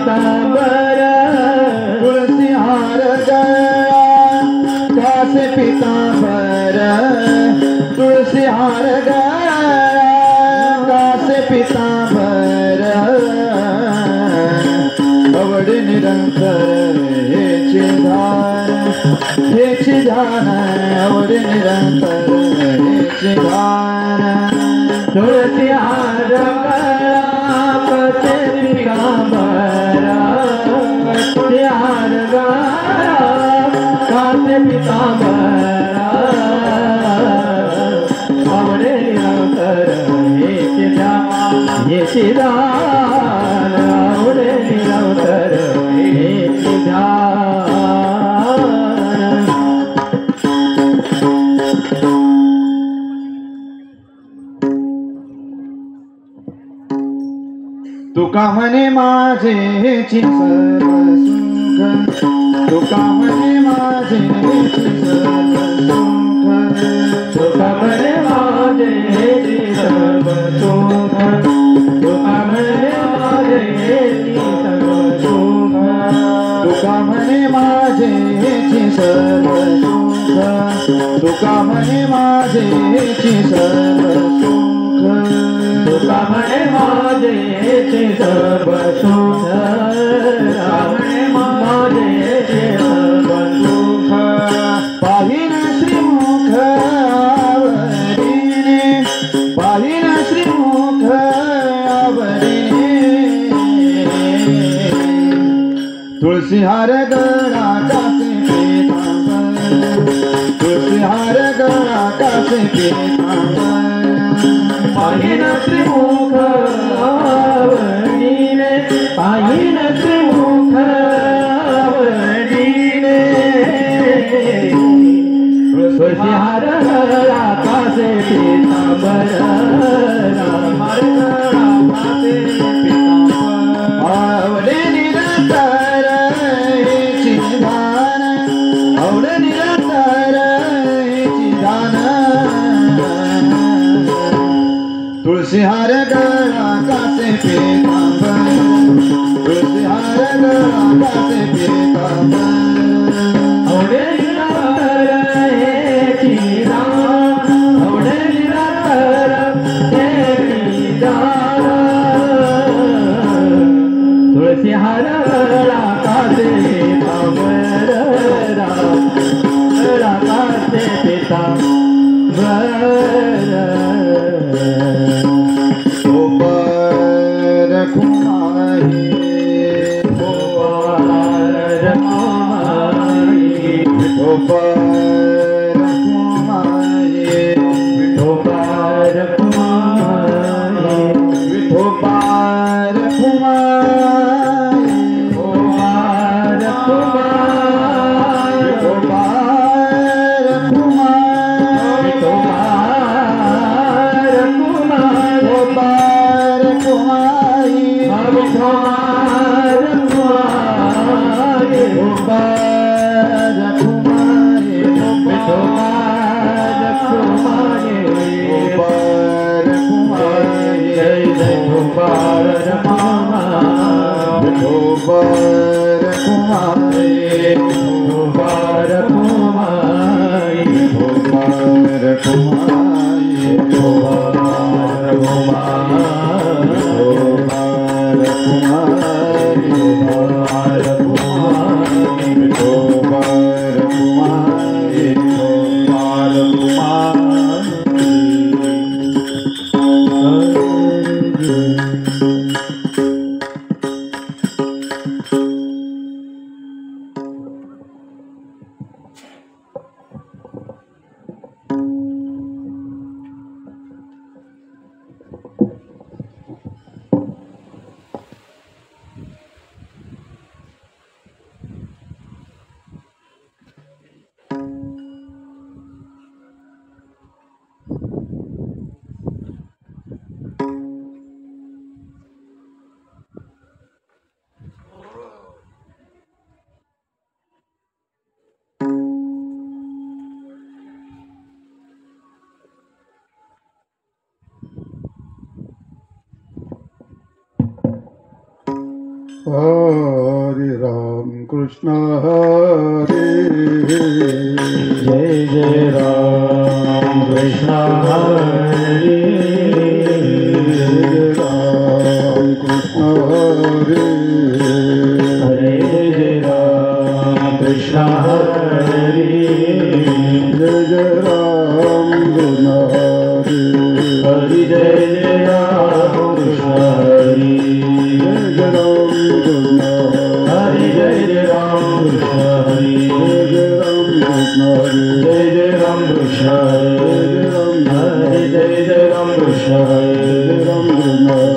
पीतांबर तुळसी हार गळा कासे पीतांबर तुळसी हार गळा कासे पीतांबर आवड निरंतर हेची ध्यान आवड निरंतर हेची ध्यान तुळसी हार गळा कासे पीतांबर तुळसी हार गळा कासे पीतांबर आवड निरंतर हेची ध्यान आवड निरंतर हेची ध्यान तुका म्हणे माझेची सर्व सुख तुका म्हणे माझेची सर्व सुख तुका म्हणे माझेची सर्व सुख तुका म्हणे माझेची सर्व सुख तुका म्हणे माझेची सर्व सुख तुका म्हणे माझेची सर्व सुख तुका म्हणे माझेची सर्व सुख म्हणे माझेची सर्व सुख पाहिन श्रीमुख आवडीने पाहिन श्रीमुख आवडीने तुळसी हार गळा कासे पीतांबर तुळसी हार गळा कासे पीतांबर पाहिन श्रीमुख आवडीने पाहिन श्रीमुख आवडीने तुळसी हार गळा कासे पीतांबर कासे पीतांबर आवडे निरंतर हेची ध्यान आवडे निरंतर हेची ध्यान तुळसी हार गळा कासे पीतांबर तुळसी हार गळा कासे पीतांबर आवडे निरंतर हेची ध्यान आवडे निरंतर हेची ध्यान तुळसी हार गळा कासे पीतांबर गळा कासे पीतांबर हरे राम कृष्ण हरे जय जय राम कृष्ण हरे जय राम कृष्ण हरे हरे जय राम कृष्ण हरे जय जय राम कृष्ण हरे हरि जय जय राम कृष्ण हरि जय राम कृष्ण हरि जय जय राम कृष्ण हरि जय जय राम कृष्ण हरे जय जय राम कृष्ण हरि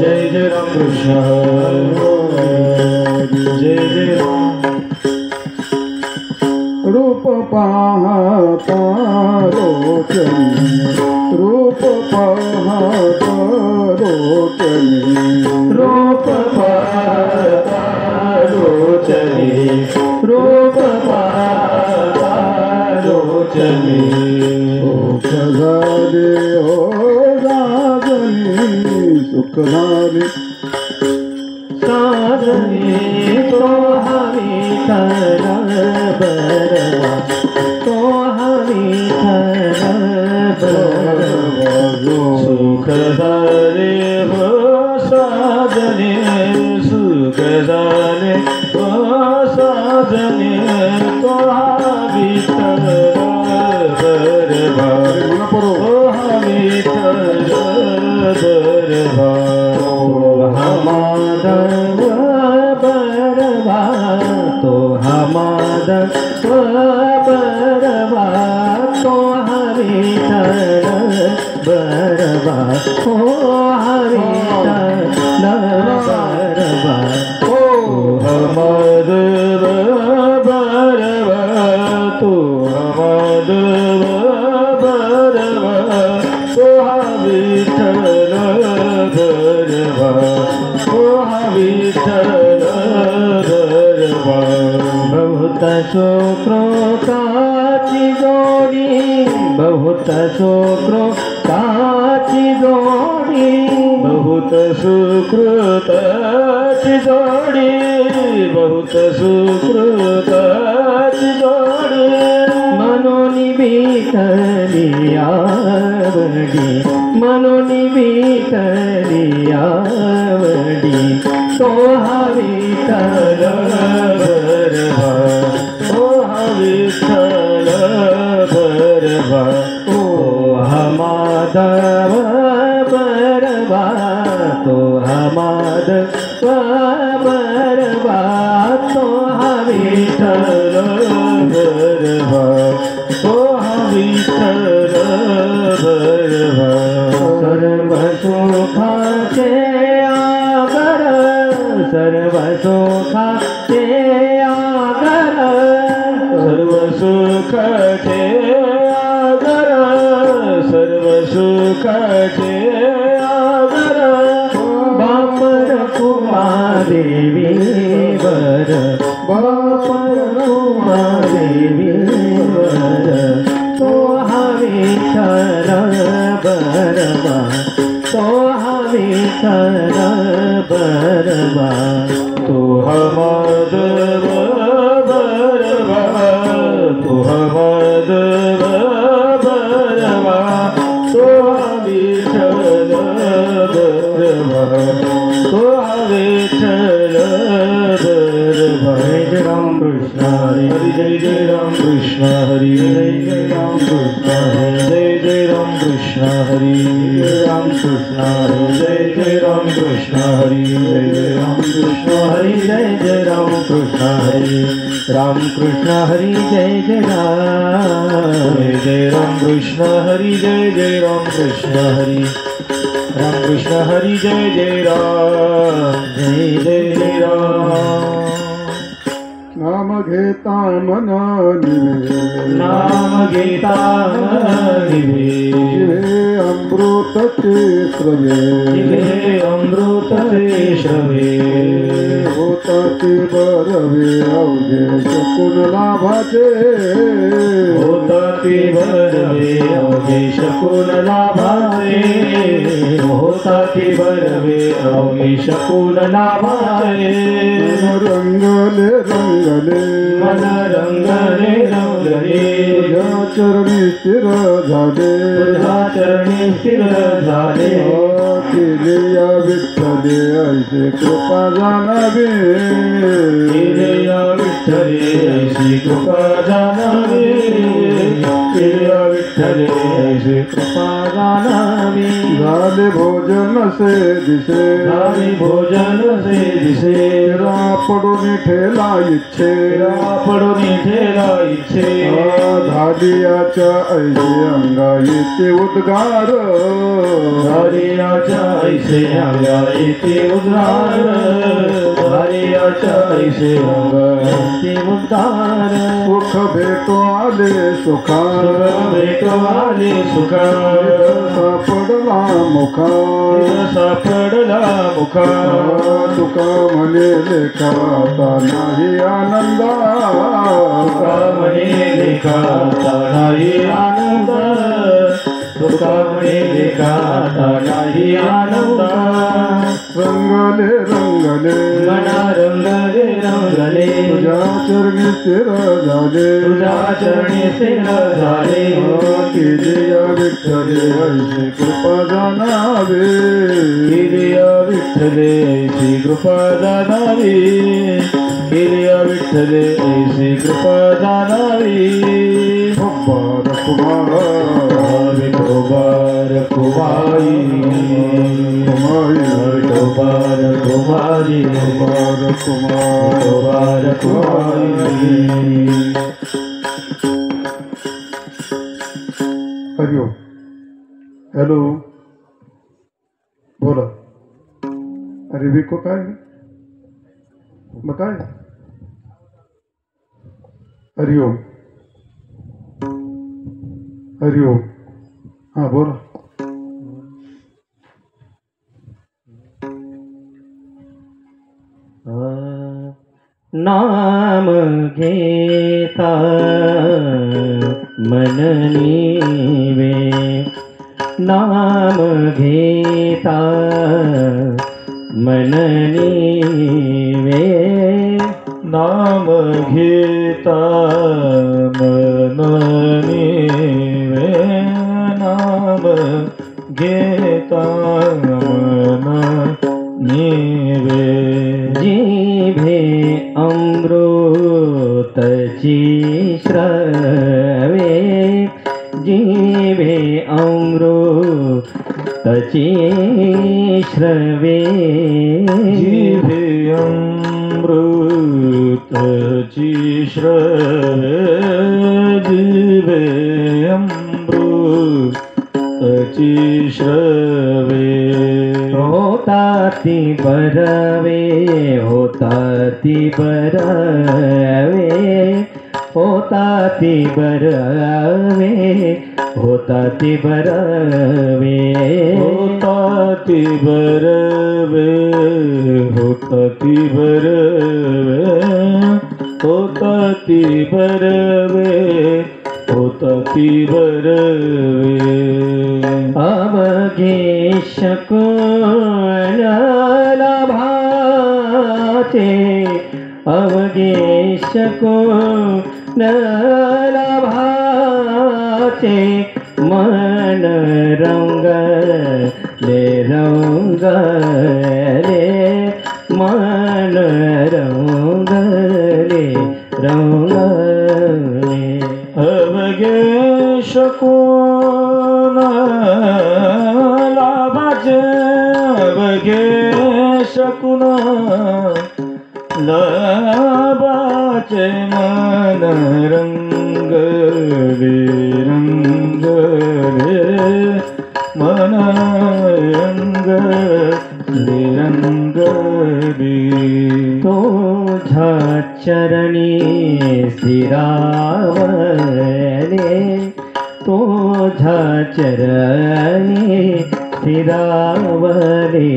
जय जय राम कृष्ण हरि जय जय राम रूप पाहता रोचनी रूप पाहता रोचनी रूप पाहता लोचनी रूप पाहता लोचनी सुख झाले हो राजनी सुख झाले साधने तो हमी कर बरवा तो हमी कर बरवा सुख झाले हो साधने सुख झाले हो साधने तो हमी कर बरवा हो हमी कर बरवा हमादव बरवा तो हमादव बरवा तो हरि तर बरवा हो हरि तर बरवा हो हमादव बरवा तो हमादव बरवा तो हरि तर बरवा बहुत शोक्रो काची जोड़ी बहुत शोक्रो काची जोड़ी बहुत सुकृत जोड़ी बहुत सुकृत जोड़ी मनोनि बीतली आवडी मनोनि बीतली आवडी तो हवी तर बरवा तो हवी तर बरवा तो हमादव बरवा तो हमादव बरवा तो हवी तर बरवा तो हवी तर बरवा सर्व सुखाचे सर्व सुखाचे आगर सर्व सुखाचे आगर सर्व सुखाचे आगर बापर कुमादेवी वर बापर कुमादेवी वर तो हवी तर बरवा तो हवी तर बरवा तो हमादव बरवा तो हमादव बरवा तो हवी तर बरवा तो हवी तर बरवा जय राम कृष्ण हरि जय जय राम कृष्ण हरि जय जय राम कृष्ण हरि जय जय राम कृष्ण हरि राम कृष्ण हरि जय जय राम कृष्ण हरि जय जय राम कृष्ण हरि जय जय राम कृष्ण हरि राम कृष्ण हरि जय जय राम कृष्ण हरि जय जय राम कृष्ण हरि राम कृष्ण हरि जय जय राम नाम घेता मन निवे नाम घेता निवे जिवे अमृत ते श्रवे जिवे अमृत ते श्रवे होता ते बरवे अवघे शकून लाभाचे होता ते बरवे अवघे शकून लाभाचे होता ते बरवे अवघे शकून लाभाचे रंगले मन रंगले रंगले तुझ्या चरणी स्थिर झाले तुझ्या चरणी स्थिर झाले केले या विठ्ठले ऐसे कृपा जाणावे केले या विठ्ठले ऐसी कृपा जाणावी केले या विठ्ठले ऐसी कृपा जाणावी झाले भोजन से दिसे झाले भोजन से दिसे पडून ठेला इच्छे पडून ठेला इच्छे धाडियाच्या ऐसे अंगाईचे उद्गार धारियाच्या ऐसे अंगाईचे उद्गार धारियाच्या ऐसे अंगाईचे उद्गार सुख भेटो आले सुखा भेटो आले सुखा सापडला मुखा सापडला मुखा तुका म्हणे लेखा आता नाही आनंदा तुका म्हणे लेखा नाही आनंद तुका म्हणे लेखा नाही आनंद रंगले रंगले मना रंगले रंगले तुझ्या चरणी स्थिर झाले तुझ्या चरणी स्थिर झाले केले या विठ्ठले ऐसे कृपा जाणावे केले या विठ्ठले ऐसी कृपा जाणावी केले या विठ्ठले ऐसी कृपा जाणावी भगवान कुमार विठोबार कुमारी विठोबार कुमारी विठोबार कुमारी हरिओम हॅलो बोला अरे विको काय मग काय हरिओम हरिओम हां बोला नाम घेता मन नीवे नाम घेता मन नीवे नाम घेता मन नीवे नाम घेता मन नीवे जिभे अमृतची श्रवे जिभे अमृतची श्रवे जिभे अमृतची श्रवे जिभे अमृतची श्रवे होता ती बरवे होता ती बरवे होता ती बरवे होता ती बरवे होता ती बरवे होता ती बरवे होता ती बरवे होता ती बरवे अवघे शकून लाभाचे अवघे शकून लाभाचे मन रंगले रंगले मन रंगले रंगले अवघे शकून लाभाचे अवघे शकून लाभाचे मन रंगले रंगले मन रंगले रंगले तुझ्या चरणी स्थिरावले तुझ्या चरणी स्थिरावले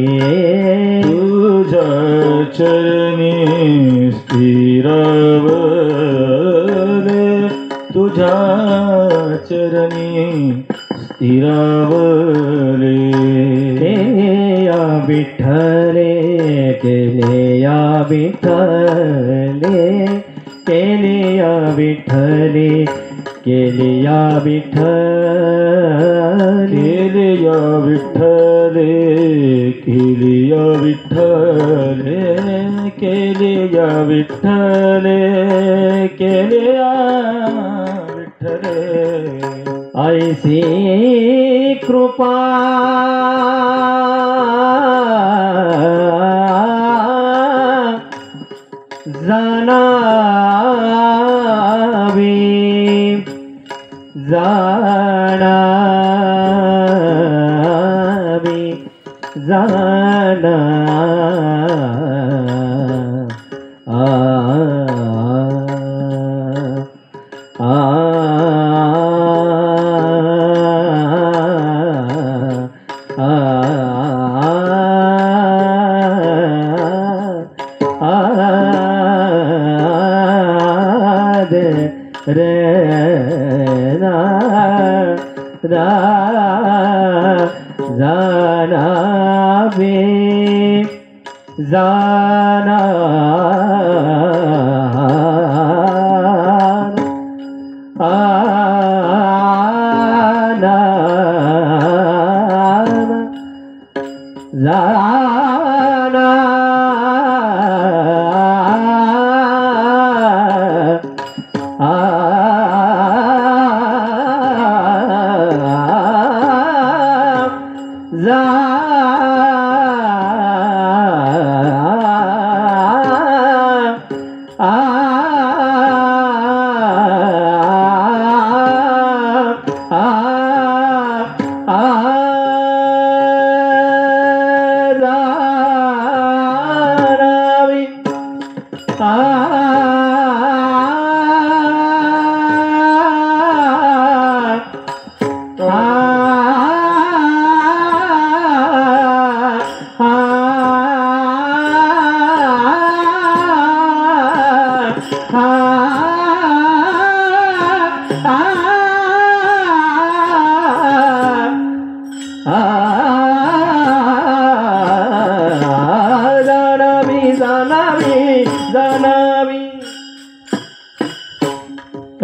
तुझ्या चरणी स्थिरावले तुझ्या चरणी स्थिरावले केले या विठ्ठले केले या विठ्ठले विठ्ठले केलिया विठ्ठले केलिया विठ्ठले केलिया विठ्ठले केलिया विठ्ठले केलिया विठ्ठले केलिया विठ्ठले ऐसी कृपा जाणावी जाणावी जाणा जाणावे जाना जाना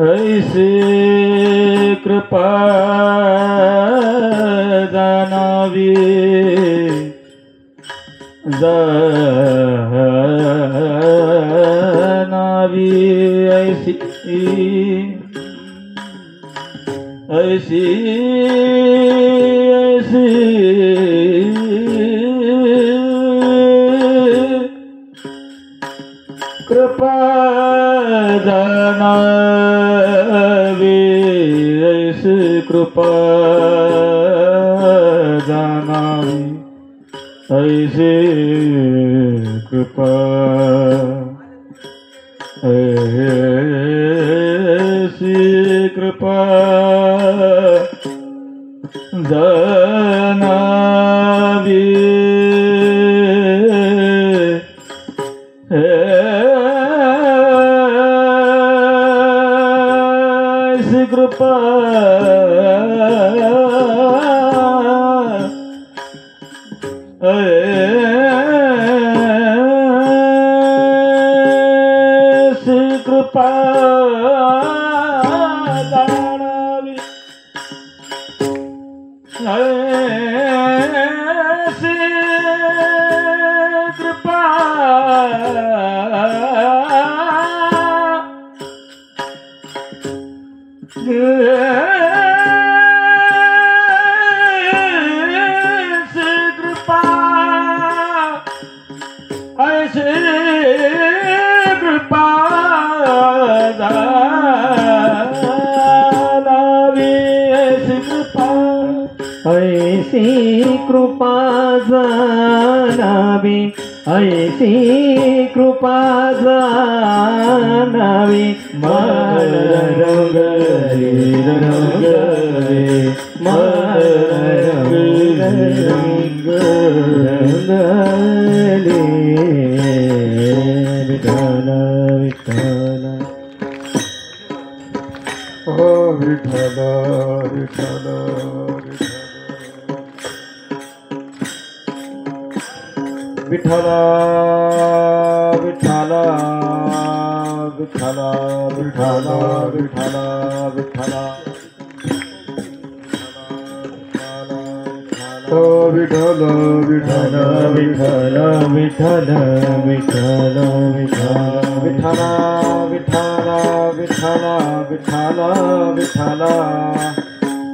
ऐसे कृपा जाणावी जाणावी ऐसी ऐसी ऐसी कृपा जाणावी ऐसी कृपा जाणावी ऐसी कृपा ऐसी कृपा जाणावी ऐसी कृपा ऐसी कृपा जाणावी ऐसी कृपा ऐसी कृपा जाणावी ऐसी कृपा ऐसी कृपा जाणावी ऐसी कृपा जाणावी मन रंगले रंगले मन रंगले विठ्ठल विठ्ठल विठ्ठल विठ्ठल विठ्ठला विठ्ठला विठ्ठला विठ्ठला विठ्ठला विठ्ठला विठ्ठल विठ्ठल विठ्ठल विठ्ठल विठ्ठल विठ्ठल विठ्ठला विठ्ठला विठ्ठला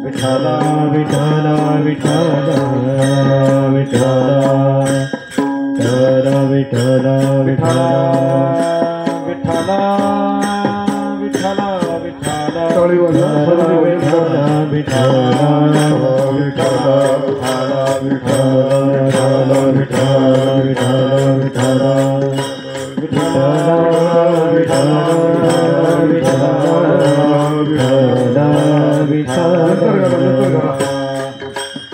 विठ्ठला विठ्ठला विठ्ठला विठ्ठला विठ्ठला विठ्ठला विठ्ठला विठ्ठला विठ्ठला विठ्ठला विठ्ठला विठ्ठला विठ्ठला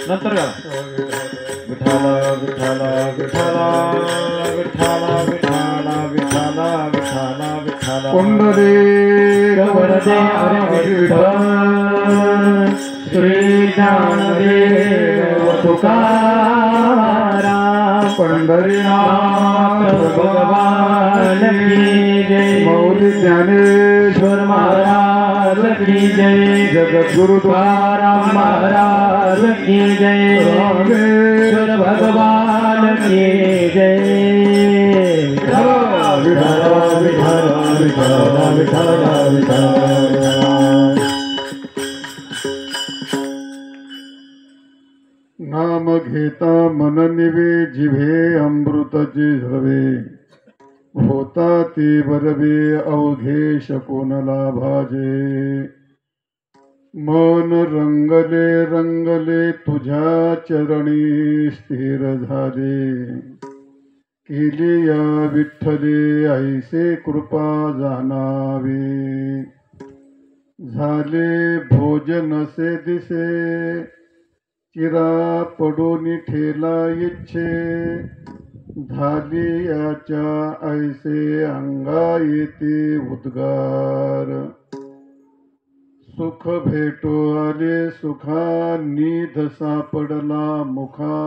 नंतर विठ्ठला विठ्ठला विठ्ठला विठ्ठला विठ्ठला विठ्ठला विठ्ठला विठ्ठला पुंडली वरदे हरे विठ्ठल श्री ज्ञानदेव तुकाराम पंढरीनाथ भगवान की जय मौली ज्ञानेश्वर महाराज की जय जगद्गुरु तुकाराम महाराज की जय रामेश्वर भगवान की जय विठ्ठला विठ्ठला विठ्ठला विठ्ठला विठ्ठला नाम घेता मन निवे जिभे अमृतचे झवे होता ते बरवे अवघे शकोनला भाजे मन रंगले रंगले तुझ्या चरणी स्थिर झाले केली या विठ्ठले ऐसे कृपा जाणावी झाले भोजनसे दिसे चिरा पडून ठेला इच्छे झाली याच्या ऐसे अंगा येते उद्गार सुख भेटो आले सुखा निध सापडला मुखा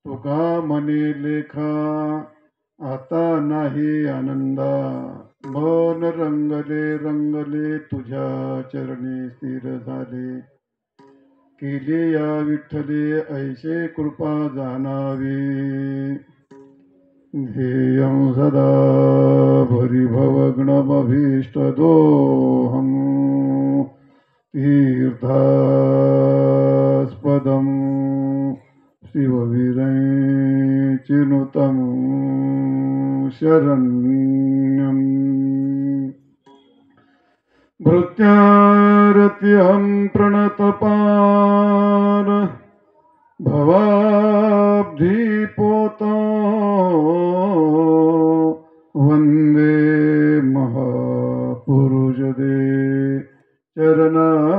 तुका मने लेखा आता नाही आनंदा मन रंगले रंगले तुझ्या चरणी स्थिर झाले केले या विठ्ठले ऐसे कृपा जाणावी ध्येयं सदा भरिभवग्नमभीष्टदोहं तीर्थास्पदं शिववीरं चिनुतं शरण्यम् भृत्यारत्यहं प्रणतपार भवाब्धिपोतो वन्दे महापुरुषदे चरणारविन्दम्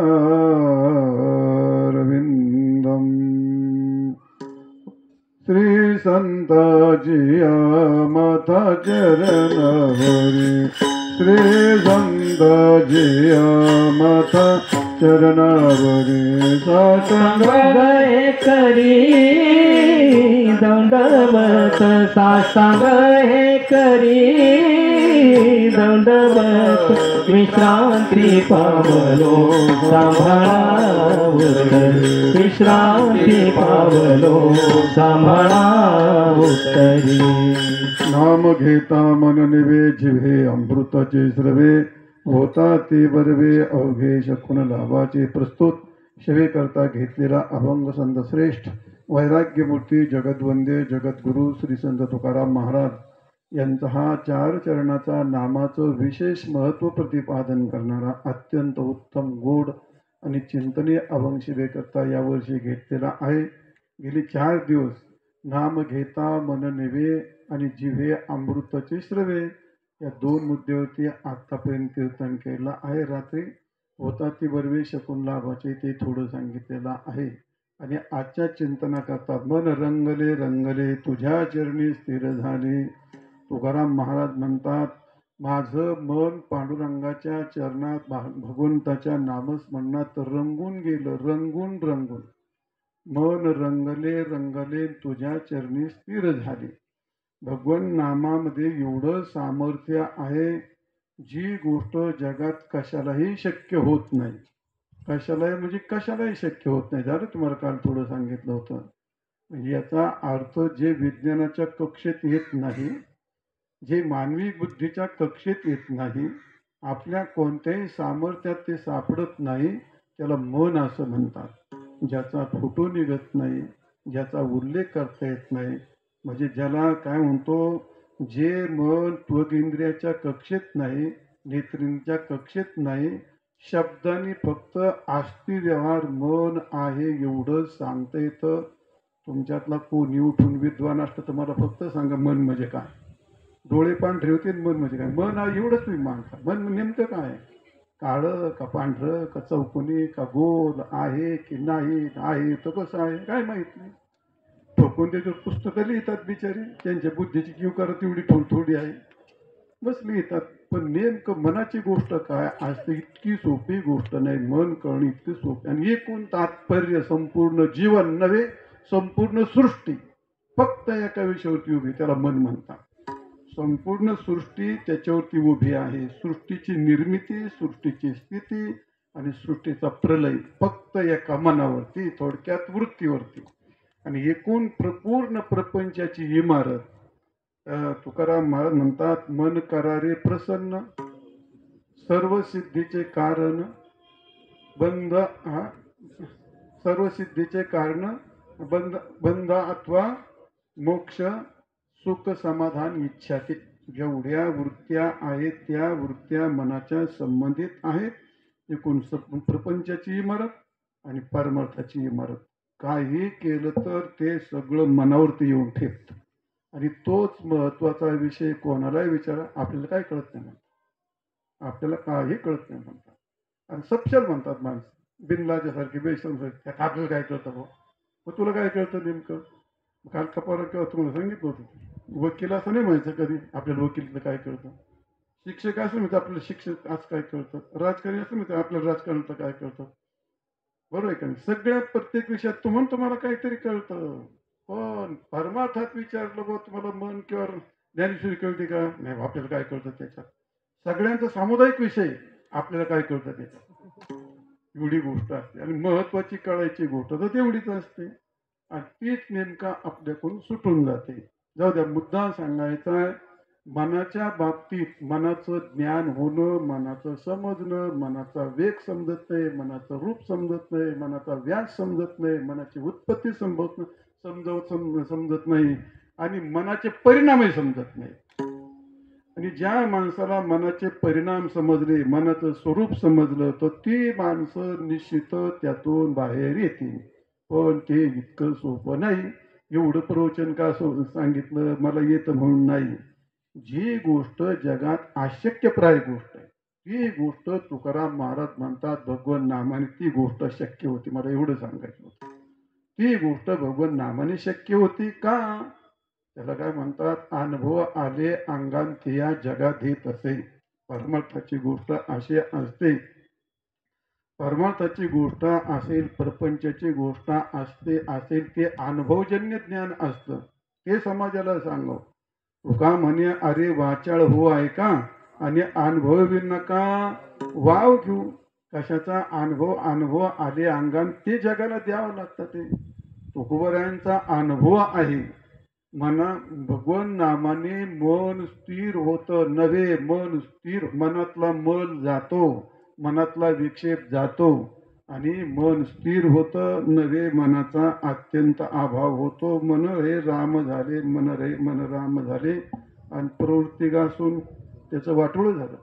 श्री संताजिया माता चरणवरी श्री संताजिया माता चरणावरी साष्टांग गए करी दंडवत साष्टांग हे करी दंडवत विश्रांती पावलो सांभाळा विश्रांती पावलो सांभाळा उत्तरी नाम घेता मन निवे जिव्हे अमृताचे स्रवे होता ते बरवे अवघे शकून लाभाचे प्रस्तुत शिवे करता घेतलेला अभंग संत श्रेष्ठ वैराग्यमूर्ती जगद्वंद्य जगद्गुरु श्री संत तुकाराम महाराज यांचा हा चार चरणाचा नामाचं विशेष महत्त्व प्रतिपादन करणारा अत्यंत उत्तम गोड आणि चिंतनीय अभंग शिवे करता यावर्षी घेतलेला आहे. गेली 4 दिवस नाम घेता मन निवे आणि जिव्हे अमृतचे श्रवे या 2 मुद्द्यावरती आतापर्यंत कीर्तन केलं आहे. रात्री होता ती बरवे शकून लाभाचे ते थोडं सांगितलेलं आहे. आणि आजच्या चिंतनाकरता मन रंगले रंगले तुझ्या चरणी स्थिर झाले. तुकाराम महाराज म्हणतात, माझं मन पांडुरंगाच्या चरणात भगवंताच्या नामस्मरणात रंगून गेलं, रंगून रंगून. मन रंगले रंगले तुझ्या चरणी स्थिर झाले. भगवन नामामध्ये एवढं सामर्थ्य आहे, जी गोष्ट जगात कशालाही शक्य होत नाही. कशालाही म्हणजे कशालाही शक्य होत नाही. झालं तुम्हाला काल थोडं सांगितलं होतं. म्हणजे याचा अर्थ जे विज्ञानाच्या कक्षेत येत नाही, जे मानवी बुद्धीच्या कक्षेत येत नाही, आपल्या कोणत्याही सामर्थ्यात ते सापडत नाही, त्याला मन असं म्हणतात. ज्याचा फोटो निघत नाही, ज्याचा उल्लेख करता येत नाही, म्हणजे ज्याला काय म्हणतो, जे मन त्वगिंद्रियाच्या कक्षेत नाही, नेत्रेंद्रियाच्या कक्षेत नाही, शब्दांनी फक्त आष्टी व्यवहार मन आहे एवढं सांगता येतं. तुमच्यातला कोणी उठून विद्वान असतं तर मला फक्त सांगा मन म्हणजे काय. डोळे पांढरे होते मन म्हणजे काय. मन आहे एवढंच तुम्ही मानता. मन नेमकं काय आहे? काळं का पांढरं का चौकोनी का गोल आहे की नाही, आहे तर कसं आहे काय माहित नाही. ठोकून त्याच्यावर पुस्तकं लिहितात बिचारी, त्यांच्या बुद्धीची किव करत एवढी थोडी आहे, बस लिहितात. पण नेमकं मनाची गोष्ट काय असते इतकी सोपी गोष्ट नाही. मन कळणं इतकी सोपी. आणि एकूण तात्पर्य संपूर्ण जीवन नव्हे, संपूर्ण सृष्टी फक्त एका विषयावरती उभी, त्याला मन म्हणतात. संपूर्ण सृष्टी त्याच्यावरती उभी आहे. सृष्टीची निर्मिती, सृष्टीची स्थिती आणि सृष्टीचा प्रलय फक्त एका मनावरती, थोडक्यात वृत्तीवरती. आणि एकूण पूर्ण प्रपंचाची इमारत तुकाराम महाराज म्हणतात, मन करारे प्रसन्न, सर्व सिद्धीचे कारण बंध, सर्व सिद्धीचे कारण बंध बंध अथवा मोक्ष, सुख समाधान इच्छा. जेवढ्या वृत्त्या आहेत त्या वृत्त्या मनाच्या संबंधित आहेत. एकूण प्रपंचाची इमारत आणि परमार्थाची इमारत. काही केलं तर ते सगळं मनावरती येऊन ठेपतं. आणि तोच महत्वाचा विषय कोणालाही विचारा, आपल्याला काय कळत नाही म्हणतात. आपल्याला काही कळत नाही म्हणतात. आणि सपशेल म्हणतात माणसं, बिनलाजासारखे बेशरम सारखे, आपल्याला काय कळतं भाऊ. मग तुला काय कळतं नेमकं. काल कपारा किंवा तुम्हाला सांगितलं होतं, वकील असं नाही म्हणायचं कधी आपल्याला वकिलीतलं काय कळतं. शिक्षक असं म्हणतात आपल्याला शिक्षक असं काय कळतं. राजकारणी असं म्हणतात आपल्याला राजकारणातलं काय कळतं. बरोबर आहे का नाही. सगळ्या प्रत्येक विषयात तुम्हाला काहीतरी कळतं. पण परमार्थात विचारलं बघ तुम्हाला मन किंवा ज्ञानेश्वरी कळते का नाही, आपल्याला काय कळतं त्याच्यात. सगळ्यांचा सामुदायिक विषय, आपल्याला काय कळतं त्याच्यात. एवढी गोष्ट असते. आणि महत्वाची कळायची गोष्ट तर तेवढीच असते. आणि तीच नेमका आपल्याकडून सुटून जाते. जाऊ द्या, मुद्दा सांगायचा आहे. मनाच्या बाबतीत मनाचं ज्ञान होणं, मनाचं समजणं, मनाचा वेग समजत नाही, मनाचं रूप समजत नाही, मनाचा व्यास समजत नाही, मनाची उत्पत्ती समजत नाही आणि मनाचे परिणामही समजत नाही. आणि ज्या माणसाला मनाचे परिणाम समजले, मनाचं स्वरूप समजलं, तर ती माणसं निश्चित त्यातून बाहेर येतील. पण ते इतकं सोपं नाही. एवढं प्रवचन का सांगितलं मला येतं म्हणून नाही. जी गोष्ट जगात अशक्यप्राय गोष्ट आहे, ती गोष्ट तुकाराम महाराज म्हणतात भगवन नामाने ती गोष्ट शक्य होती. मला एवढं सांगायचं होतं. ती गोष्ट भगवन नामाने शक्य होती का. त्याला काय म्हणतात, अनुभव आले अंगात या जगात येत असे. परमार्थाची गोष्ट अशी असते. परमार्थाची गोष्ट असेल, प्रपंचाची गोष्ट असते असेल, ते अनुभवजन्य ज्ञान असतं. ते समाजाला सांगावं. तुका म्हणे अरे वाचाळ हो ऐका आणि अनुभव नका वाव घेऊ. कशाचा अनुभव आले अंगान ते जगाला द्यावं लागतं. ते तुकोबरायांचा अनुभव आहे. मना भगवन नामाने मन स्थिर होतं नव्हे, मन स्थिर, मनातला मल जातो, मनातला विक्षेप जातो आणि मन स्थिर होतं नव्हे, मनाचा अत्यंत अभाव होतो. मन हे राम झाले, मन राम झाले आणि प्रवृत्ती घासून त्याचं वाटोळं झालं.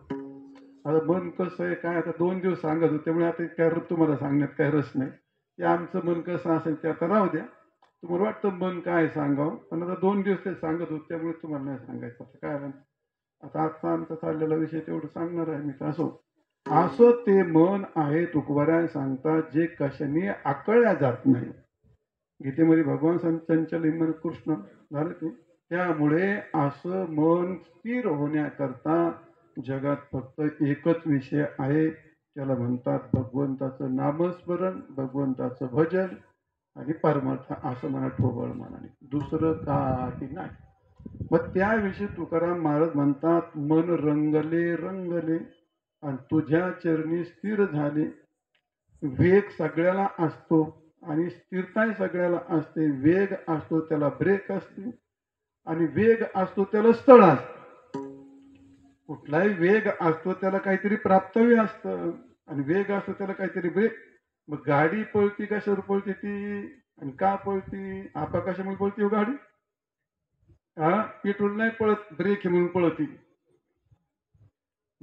आता मन कसं आहे काय, आता 2 दिवस सांगत होते, त्यामुळे आता काय तुम्हाला सांगण्यात काय रस नाही. की आमचं मन कसं असेल ते आता राहू द्या. तुम्हाला वाटतं मन काय सांगावं, पण आता 2 दिवस ते सांगत होते, त्यामुळे तुम्हाला नाही सांगायचं. आता काय आता आजचा आमचा चाललेला विषय तेवढं सांगणार आहे मी. असं ते मन आहे. तुकोबाराय सांगतात जे कशाने आकळल्या जात नाही. गीतेमध्ये भगवान चंचल मन कृष्ण झालं ते. त्यामुळे असं मन स्थिर होण्याकरता जगात फक्त एकच विषय आहे. त्याला म्हणतात भगवंताचं नामस्मरण, भगवंताचं भजन. आणि परमार्थ असं म्हणा ठोबळ मनाने, दुसरं काही नाही. मग त्याविषयी तुकाराम महाराज म्हणतात, मन रंगले रंगले आणि तुझ्या चरणी स्थिर झाले. वेग सगळ्याला असतो आणि स्थिरताही सगळ्याला असते. वेग असतो त्याला ब्रेक असते आणि वेग असतो त्याला स्थळ असतं. कुठलाही वेग असतो त्याला काहीतरी प्राप्तव्य असतं आणि वेग असतो त्याला काहीतरी ब्रेक. मग गाडी पळती कशावर पळते ती आणि का पळती? आपा कशामुळे पळती हो गाडी? हा, पेट्रोल नाही पळत, ब्रेक आहे म्हणून पळती.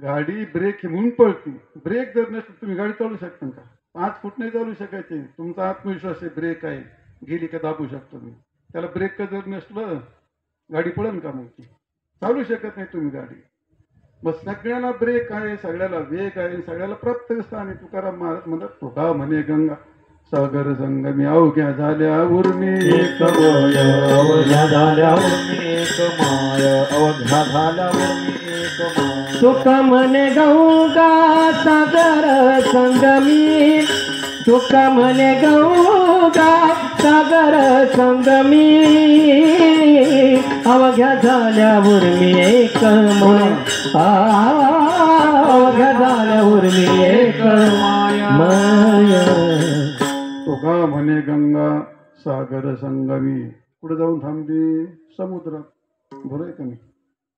गाडी ब्रेक आहे म्हणून पळती. ब्रेक जर नसतं तुम्ही गाडी चालू शकता का? 5 फूट नाही चालू शकायचे. तुमचा आत्मविश्वास आहे ब्रेक आहे, गेली का दाबू शकतो मी. त्याला ब्रेक का जर नसलं गाडी पळन का? मग ती चालू शकत नाही तुम्ही गाडी. मग सगळ्याला ब्रेक आहे, सगळ्याला वेग आहे, सगळ्याला प्राप्त स्थान आहे. तुकाराम महाराज म्हणतात, तुका म्हणे गंगा सागर संगमी अवघ्या झाल्या उर्मी एक वय अवघ्या झाल्यावर मी एक माय, अवघ्या झाल्यावर मी एक माय. तुका म्हणे गंगा सागर संगमी, तुका म्हणे गंगा सागर संगमी, अवघ्या झाल्यावर मी एक माय, अवघ्या झाल्यावर मी एक माय. तुका म्हणे गंगा सागर संगमी, कुठे जाऊन थांबली? समुद्रात. बरोबर आहे का नाही?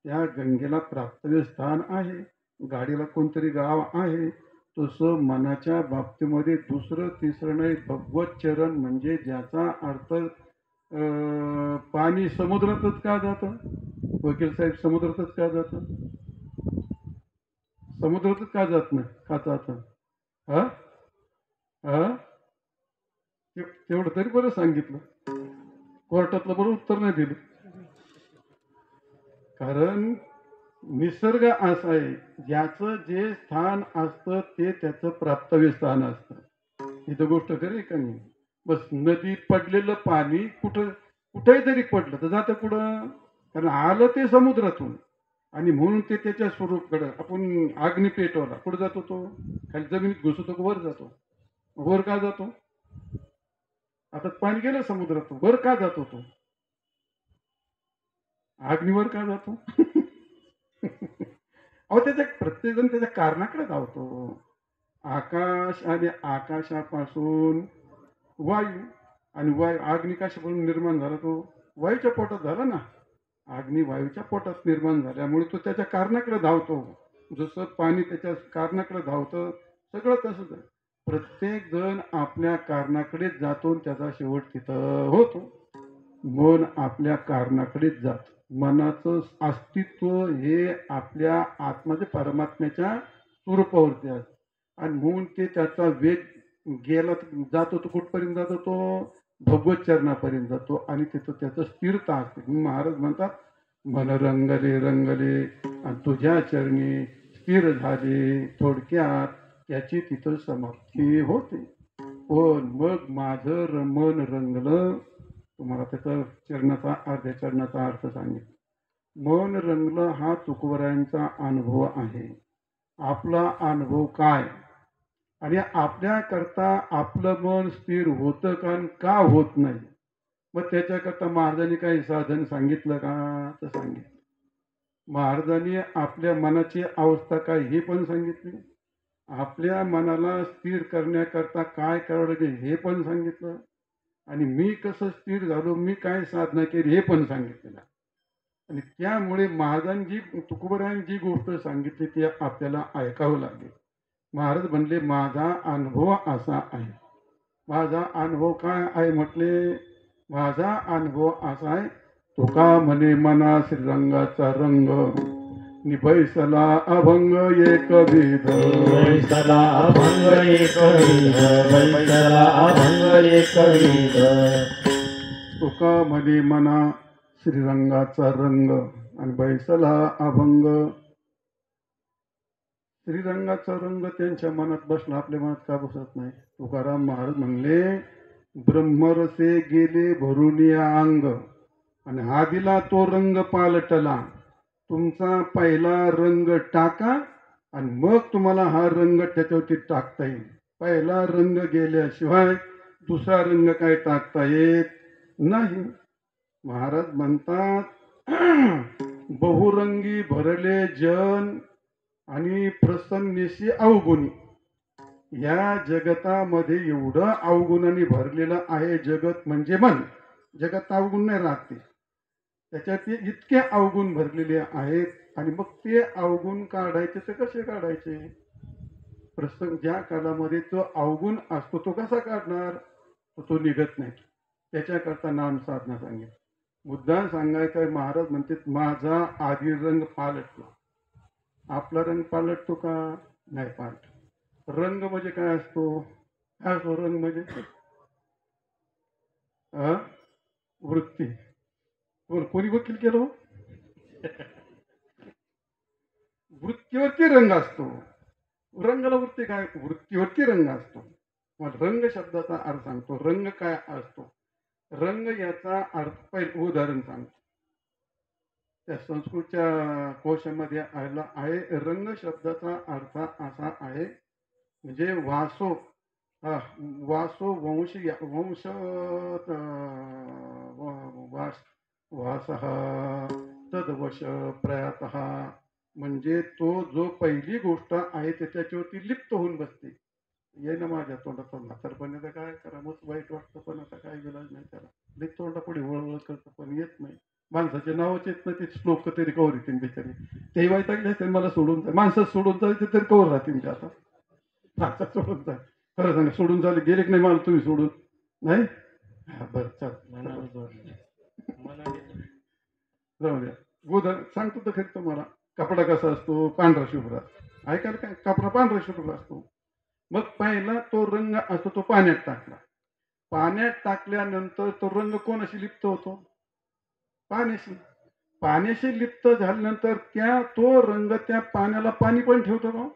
त्या गंगेला प्राप्तव्य स्थान आहे, गाडीला कोणतरी गाव आहे. तसं मनाच्या बाबतीमध्ये दुसरं तिसरं नाही. भगवत चरण म्हणजे ज्याचा अर्थ पाणी समुद्रातच का जातं? वकील साहेब, समुद्रातच का जातं? समुद्रातच का जात नाही? का जातं? हा हा तेवढं तरी बरं सांगितलं. कोर्टातलं बरं उत्तर नाही दिलं. कारण निसर्ग असा आहे, ज्याचं जे स्थान असतं ते त्याचं प्राप्तव्य स्थान असतं. इथं गोष्ट खरी का नाही? बस नदीत पडलेलं पाणी कुठंही जरी पडलं तर जातं कुठं? कारण आलं ते समुद्रातून आणि म्हणून ते त्याच्या स्वरूपकडं. आपण अग्नी पेटवला, कुठं जातो तो? खाली जमिनीत घुसतो का वर जातो? वर का जातो? आता पाणी गेलं समुद्रातून, वर का जातो तो? अग्नीवर का जातो? अहो, त्याच्या प्रत्येक जण त्याच्या कारणाकडे धावतो. आकाश आणि आकाशापासून वायू, आणि वायू अग्नी कशापासून निर्माण झाला? तो वायूच्या पोटात झाला ना. अग्नी वायूच्या पोटात निर्माण झाल्यामुळे तो त्याच्या कारणाकडे धावतो. जसं पाणी त्याच्या कारणाकडे धावतं, सगळं तसंच आहे. प्रत्येक जण आपल्या कारणाकडेच जातो आणि त्याचा शेवट तिथं होतो. मन आपल्या कारणाकडेच जात. मनाचं अस्तित्व हे आपल्या आत्म्याच्या परमात्म्याच्या स्वरूपावरती असतं आणि म्हणून ते त्याचा वेग गेला जातो तो कुठपर्यंत जातो? तो भगवत चरणापर्यंत जातो आणि तिथं त्याचं स्थिरता असते. महाराज म्हणतात, मन रंगले रंगले आणि तुझ्या चरणी स्थिर झाले. थोडक्यात त्याची तिथं समाप्ती होते. पण मग माझं मन रंगलं. तुम्हाला त्याचा चरणाचा अर्ध्या चरणाचा अर्थ सांगितला. मन रंगलं हा तुकोबरायांचा अनुभव आहे. आपला अनुभव काय आणि आपल्याकरता आपलं मन स्थिर होतं का होत नाही? मग त्याच्याकरता महाराजांनी काही साधन सांगितलं का? तर सांगितलं. महाराजांनी आपल्या मनाची अवस्था काय हे पण सांगितली. आपल्या मनाला स्थिर करण्याकरता काय करावं लागेल हे पण सांगितलं. आणि मी कसं स्थिर झालो, मी काय साधना केली हे पण सांगितलेलं. आणि त्यामुळे महाराजांनी तुकोबरायांनी जी गोष्ट सांगितली ती आपल्याला ऐकावं लागेल. महाराज म्हणले, माझा अनुभव असा आहे. माझा अनुभव काय आहे म्हटले? माझा अनुभव असा आहे, तुका म्हणे मना श्रीरंगाचा रंग, निभैसला अभंग एक विध. बैसला अभंग एक विध, बैसला अभंग एक विध. तुका म्हणे मना श्रीरंगाचा रंग आणि बैसला अभंग. श्रीरंगाचा रंग त्यांच्या मनात बसला, आपल्या मनात का बसत नाही? तुकाराम महाराज म्हणले, ब्रह्मरसे गेले भरून या अंग आणि हा दिला तो रंग पालटला. तुमचा पहिला रंग टाका आणि मग तुम्हाला हा रंग त्याच्यावरती टाकता येईल. पहिला रंग गेल्याशिवाय दुसरा रंग काय टाकता येत नाही. महाराज म्हणतात बहुरंगी भरले जन आणि प्रसन्नेशी अवगुणी. या जगतामध्ये एवढं अवगुणाने भरलेलं आहे जगत म्हणजे मन. जगत अवगुण नाही राहते, त्याच्यात ते इतके अवगुण भरलेले आहेत. आणि मग ते अवगुण काढायचे तर कसे काढायचे? प्रसंग ज्या कालामध्ये तो अवगुण असतो तो कसा काढणार? तो निघत नाही. त्याच्याकरता नाम साधना सांगितलं. मुद्दा सांगायचा आहे, महाराज म्हणते माझा आधी रंग पालटला. आपला रंग पालटतो का? नाही पालट. रंग म्हणजे काय असतो? काय असतो रंग म्हणजे? वृत्ती. कोणी वकील केलं हो? वृत्तीवरती रंग असतो. रंगाला वृत्ती काय? वृत्तीवरती रंग असतो. मग रंग शब्दाचा अर्थ सांगतो. रंग काय असतो? रंग याचा अर्थ पहिलं उदाहरण सांगतो. त्या संस्कृतच्या कोशामध्ये आला आहे. रंग शब्दाचा अर्थ असा आहे, म्हणजे वासो वासो वंश वंश वास तदवश प्रयात. म्हणजे तो जो पहिली गोष्ट आहे त्याच्यावरती लिप्त होऊन बसते. ये ना माझ्या तोंडात म्हातारपणाचं काय करा, मग वाईट वाटतं पण आता काय विलाज नाही त्याला. लिप तोंडा पुढे वळवळ करतं पण येत नाही. माणसाचे नावच येत नाही, ते श्लोक तरी कवर येतील बिचारी. ते वैतागले असतील मला सोडून जा. माणसं सोडून जायचे तरी कवर राहतील ते. आता माणसात सोडून जा. खरं सांगा, सोडून झाले गेले की नाही मला तुम्ही सोडून? नाही. बरं चल जाऊ द्या. उदाहरण सांगतो तर खरी तुम्हाला. कपडा कसा असतो? पांढरा शुभ्र. ऐकायला काय? कपडा पांढरा शुभ्र असतो. मग पहिला तो रंग असतो तो पाण्यात टाकला. पाण्यात टाकल्यानंतर तो रंग कोणाशी लिप्त होतो? पाण्याशी. पाण्याशी लिप्त झाल्यानंतर तो रंग त्या पाण्याला पाणी पण ठेवतो का?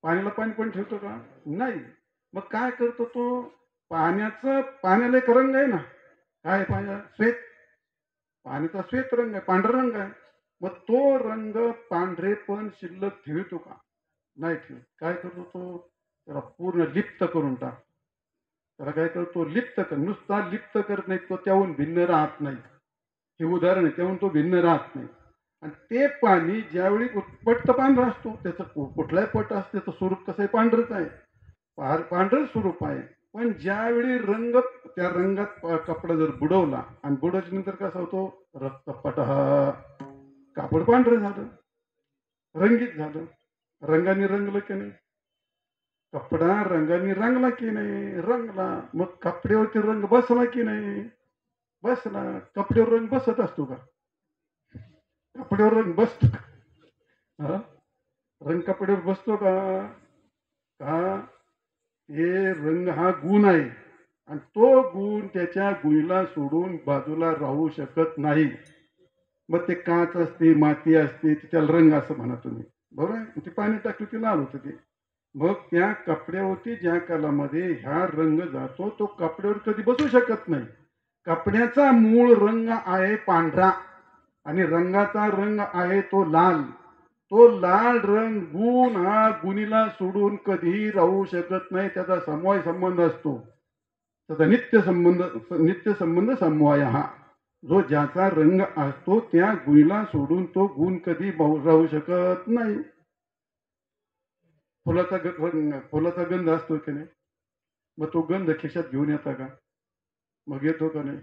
पाण्याला पाणी पण ठेवतो का? नाही. मग काय करतो तो? पाण्याला एक रंग आहे ना. काय पाहिजे? श्वेत. पाण्याचा श्वेत रंग आहे, पांढरा रंग आहे. मग तो रंग पांढरे पण शिल्लक ठेवतो का? नाही ठेवत. काय करतो तो? त्याला पूर्ण लिप्त करून टाक. त्याला काय करतो? लिप्त कर. नुसता लिप्त करत नाही, तो त्याहून भिन्न राहत नाही. हे उदाहरण आहे. त्याहून तो भिन्न राहत नाही. आणि ते पाणी ज्यावेळी पट्ट पांढरा असतो, त्याचं कुठलाही पट असतो त्याचं स्वरूप कसं आहे? पांढरच आहे. पांढरं स्वरूप आहे. पण ज्यावेळी रंग त्या रंगात कपडा जर बुडवला आणि बुडवल्यानंतर कसा होतो? रक्तपट. कापड पांढरं झालं, रंगीत झालं. रंगाने रंगलं की नाही? कपडा रंगाने रंगला की नाही? रंगला. मग कपड्यावरती रंग बसला की नाही? बसला. कपड्यावर रंग बसत असतो का? कपड्यावर रंग बसतो का? रंग कपड्यावर बसतो का? हे रंग हा गुण आहे आणि तो गुण त्याच्या गुणीला सोडून बाजूला राहू शकत नाही. मग ते काच असते, माती असते, त्याला रंग असं म्हणा तुम्ही. बरोबर आहे. ते पाणी टाकलं की लाल होतं ते. मग त्या कपड्यावरती ज्या कालामध्ये ह्या रंग जातो तो कपड्यावर कधी बसू शकत नाही. कपड्याचा मूळ रंग आहे पांढरा आणि रंगाचा रंग आहे तो लाल. तो लाल रंग गुण हा गुणीला सोडून कधीही राहू शकत नाही. त्याचा समवाय संबंध असतो. त्याचा नित्य संबंध समवाय. हा जो ज्याचा रंग असतो त्या गुणीला सोडून तो गुण कधी राहू शकत नाही. फुलाचा गंध असतो की नाही? मग तो गंध खिशात घेऊन येता का? मग येतो का नाही?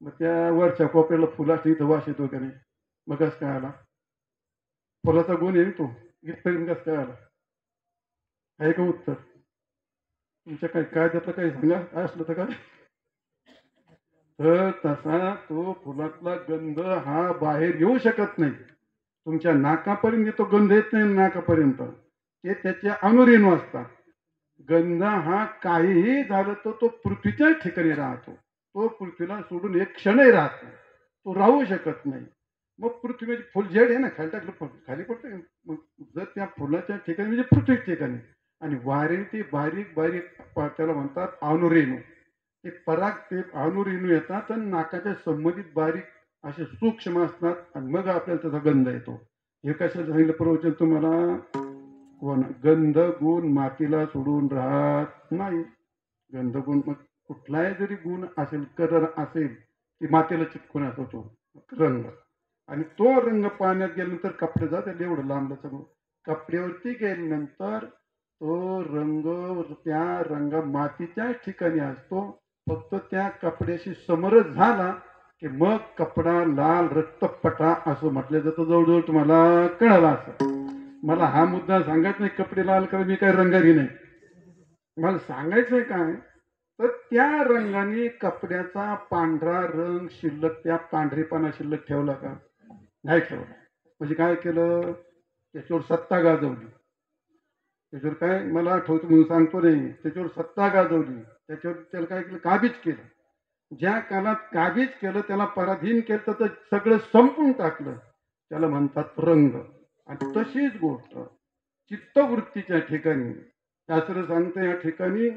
मग त्या वरच्या कोपऱ्याला फुलाची इथं वास येतो का नाही? मग कसं काय आला? फुलाचा गुण आहे तो. इथपर्यंत कसं काय आला? आहे का उत्तर? तुमच्या काही काय त्यातलं काही सांगा काय असलं तर काय? तर तसा तो फुलातला गंध हा बाहेर येऊ शकत नाही. तुमच्या नाकापर्यंत तो गंध येत नाही. नाकापर्यंत ते त्याच्या अनुरेणू असतात. गंध हा काहीही झालं तर तो पृथ्वीच्या ठिकाणी राहतो. तो पृथ्वीला सोडून एक क्षणही राहतो. तो राहू शकत नाही. मग पृथ्वी फुल झेड आहे ना, खाली टाकलं खाली पडतं. मग जर त्या फुलाच्या ठिकाणी म्हणजे पृथ्वी ठिकाणी आणि वारे ते बारीक बारीक त्याला म्हणतात अनुरेणू. ते पराग ते अनुरेणू येतात आणि नाकाच्या संबंधित बारीक असे सूक्ष्म असतात आणि मग आपल्याला त्याचा गंध येतो. हे कशाला सांगितलं प्रवचन तुम्हाला? कोण? गंध गुण मातीला सोडून राहत नाही. गंधगुण मग कुठलाही जरी गुण असेल, कलर असेल, ती मातेला चिटकून असतो तो रंग. आणि तो रंग पाण्यात गेल्यानंतर कपडे जातात एवढं लांबलं सगळं. कपड्यावरती गेल्यानंतर तो रंग त्या रंग मातीच्या ठिकाणी असतो. फक्त त्या कपड्याशी समरस झाला की मग कपडा लाल रक्तपटा असं म्हटलं जातं. जवळजवळ तुम्हाला कळालं असं. मला हा मुद्दा सांगायचा नाही कपडे लाल करा, मी काही रंगारी नाही. मला सांगायचंय काय, तर त्या रंगाने कपड्याचा पांढरा रंग शिल्लक, त्या पांढरेपणा शिल्लक ठेवला का? नाही ठेवला. म्हणजे काय केलं, त्याच्यावर सत्ता गाजवली. त्याच्यावर काय मला आठवतं म्हणून सांगतो नाही, त्याच्यावर सत्ता गाजवली. त्याच्यावर त्याला काय केलं, काबीज केलं. ज्या काळात काबीज केलं, त्याला पराधीन केलं, तर सगळं संपून टाकलं, त्याला म्हणतात रंग. आणि तशीच गोष्ट चित्तवृत्तीच्या ठिकाणी शास्त्र सांगतं. या ठिकाणी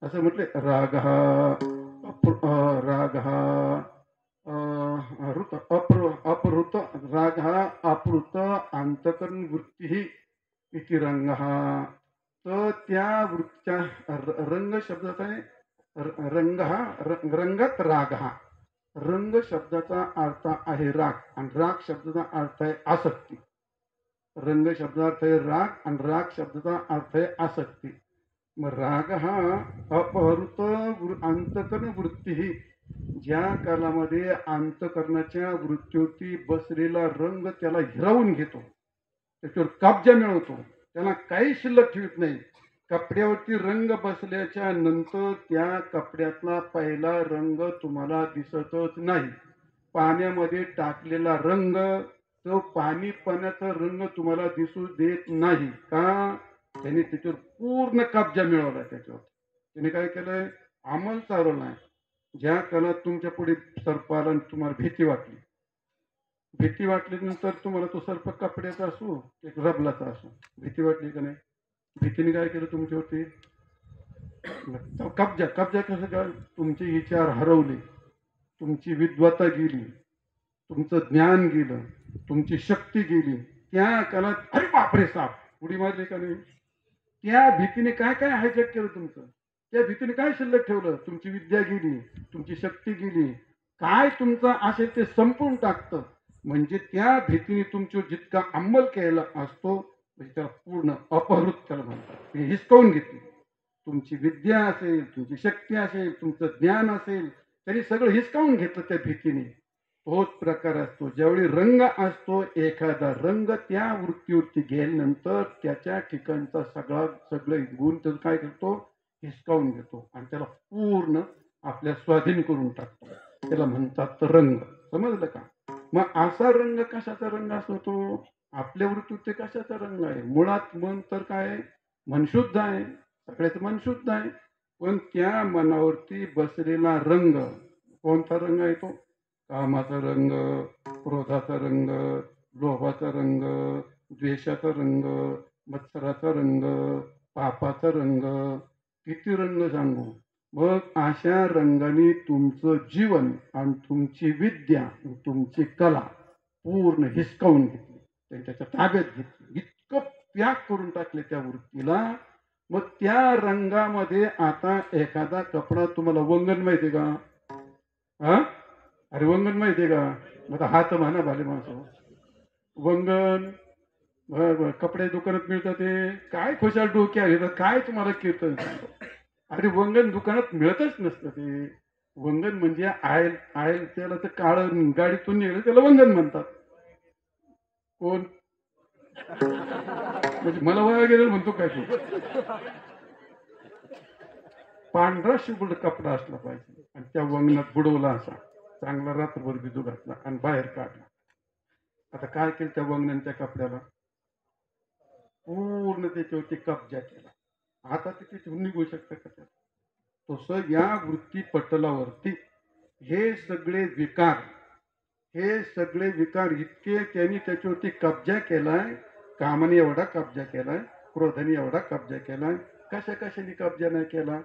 असं म्हटले, राग हा राग हा अपहृत राग हा अपहृत अंतकरण वृत्ती इति रंग हा. तर त्या वृत्तीच्या रंग शब्दाचा आहे, रंग हा रंगात राग हा. रंग शब्दाचा अर्थ आहे राग, आणि राग शब्दाचा अर्थ आहे आसक्ती. रंग शब्दाचा अर्थ आहे राग, आणि राग शब्दाचा अर्थ आहे आसक्ती. मग राग हा अपहृत अंतकरण वृत्ती ही, ज्या कालामध्ये अंतकरणाच्या वृत्तीवरती बसलेला रंग त्याला हिरावून घेतो, त्याच्यावर कब्जा मिळवतो, त्याला काही शिल्लक ठेवत नाही. कपड्यावरती रंग बसल्याच्या नंतर त्या कपड्यातला पहिला रंग तुम्हाला दिसतच नाही. पाण्यामध्ये टाकलेला रंग, तो पाण्याचा रंग तुम्हाला दिसू देत नाही. का? त्यांनी त्याच्यावर पूर्ण कब्जा मिळवला. त्याच्यावर त्याने काय केलंय, अंमल चालवलाय. ज्या काळात तुमच्या पुढे सर्प आला आणि तुम्हाला भीती वाटली, भीती वाटल्यानंतर तुम्हाला तो सर्प कपड्याचा असो एक रबलाचा असो, भीती वाटली का नाही, भीतीने काय केलं तुमच्यावरती, कब्जा. कब्जा कसं काय, तुमचे विचार हरवले, तुमची विद्वत्ता गेली, तुमचं ज्ञान गेलं, तुमची शक्ती गेली. त्या काळात अरे बापरे साप उडी मारली का नाही, त्या भीतीने काय काय हायजॅक केलं तुमचं, त्या भीतीने काय शिल्लक ठेवलं, तुमची विद्या गेली, तुमची शक्ती गेली, काय तुमचं असेल ते संपून टाकतं. म्हणजे त्या भीतीने तुमच्यावर जितका अंमल केला असतो, म्हणजे त्याला पूर्ण अपहृत त्याला म्हणतात, हिसकावून घेतली. तुमची विद्या असेल, तुमची शक्ती असेल, तुमचं ज्ञान असेल, तरी सगळं हिसकावून घेतलं त्या भीतीने. तोच प्रकार असतो ज्यावेळी रंग असतो. एखादा रंग त्या वृत्तीवरती गेल्यानंतर त्याच्या ठिकाणचा सगळे गुण तो काय करतो, हिसकावून घेतो आणि त्याला पूर्ण आपल्या स्वाधीन करून टाकतो. त्याला म्हणतात रंग. समजलं का? मग असा रंग कशाचा रंग असतो तो, आपल्या वृत्तीवरती कशाचा रंग आहे. मुळात मन तर काय, मनशुद्ध आहे, सगळ्याच मन शुद्ध आहे. पण त्या मनावरती बसलेला रंग कोणता रंग आहे तो, कामाचा रंग, क्रोधाचा रंग, लोभाचा रंग, द्वेषाचा रंग, मत्सराचा रंग, पापाचा रंग, किती रंग सांगू. मग अशा रंगाने तुमचं जीवन आणि तुमची विद्या, तुमची कला पूर्ण हिसकावून घेतली, त्यांच्या ताब्यात घेतली, इतकं त्याग करून टाकले त्या वृत्तीला. मग त्या रंगामध्ये आता एखादा कपडा, तुम्हाला वंगण माहितीये का? हा, अरे वंगण माहितीये का? मग हात म्हणा भाले माणसं, वंगण कपडे दुकानात मिळतात. ते काय खुशाल डोक्या घेतात, काय तुम्हाला कीर्तन सांगतो. अरे वंगण दुकानात मिळतच नसतं. ते वंगण म्हणजे आयल त्याला तर काळ गाडीतून निघलं त्याला वंगण म्हणतात. कोण म्हणजे मला वया गेलं म्हणतो काय तू. पांढरा शुभ्र कपडा असला पाहिजे आणि त्या वंगणात बुडवला असा, चांगला रात्रभर भिजू घातला आणि बाहेर काढला. आता काय केलं त्या वंगणाच्या कपड्याला, पूर्ण त्याच्यावरती कब्जा केला. आता ते तिथून निघू शकतं का त्याला? तसं या वृत्ती पटलावरती हे सगळे विकार इतके त्यांनी त्याच्यावरती कब्जा केलाय. कामाने एवढा कब्जा केलाय, क्रोधाने एवढा कब्जा केलाय. कशाने कब्जा नाही केला?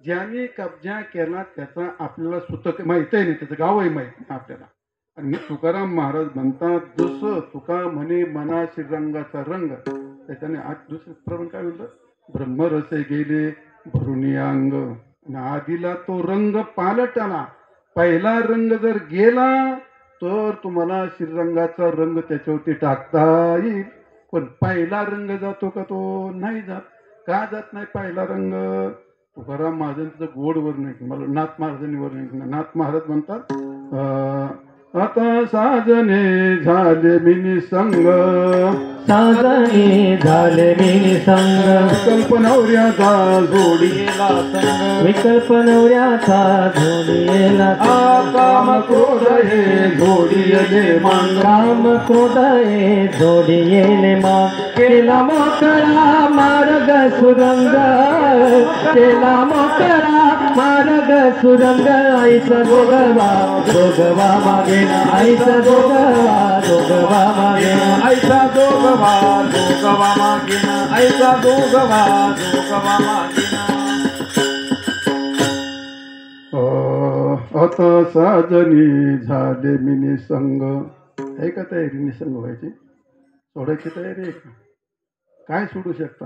ज्याने कब्जा केला त्याचा आपल्याला सुतक माहित आहे नाही, त्याचं गावही माहित नाही आपल्याला. आणि तुकाराम महाराज म्हणतात, जसं तुका म्हणे मना श्रीरंगाचा रंग, त्याच्याने आज दुसरं प्रमाण काय म्हणलं, ब्रह्मरसे गेले भरुनी अंग. आणि आधीला तो रंग पालटला. पहिला रंग जर गेला तर तुम्हाला श्रीरंगाचा रंग त्याच्यावरती टाकता येईल. पण पहिला रंग जातो का? तो नाही जात. का जात नाही पहिला रंग? तुकाराम महाराजांचं गोड वर्णन आहे. मला नाथ महाराजांनी वर्णन केलं. नाथ महाराज म्हणतात आता साजने झाले मिनी संग, साजने झाले मी संग, कल्पनवऱ्याचा जोडीला संग, विकल्प नवऱ्याचा जोडीला काम क्रोध हे जोडीले मांग, काम क्रोध हे जोडीले मांग, केला मोकळा मार्ग सुरंग, केला मोकळा मार्ग सुरंग, आईचा दोघवा दोघवा मागे, आईचा दोघवा मागे, ऐसा दोघवा दोघवा मागेना, ऐसा दोघवा दोघवा मागेना. आता साजनी झाले मिनी संग. आहे का तयारी निसंग व्हायची? सोडायची तयारी आहे का? काय सोडू शकता?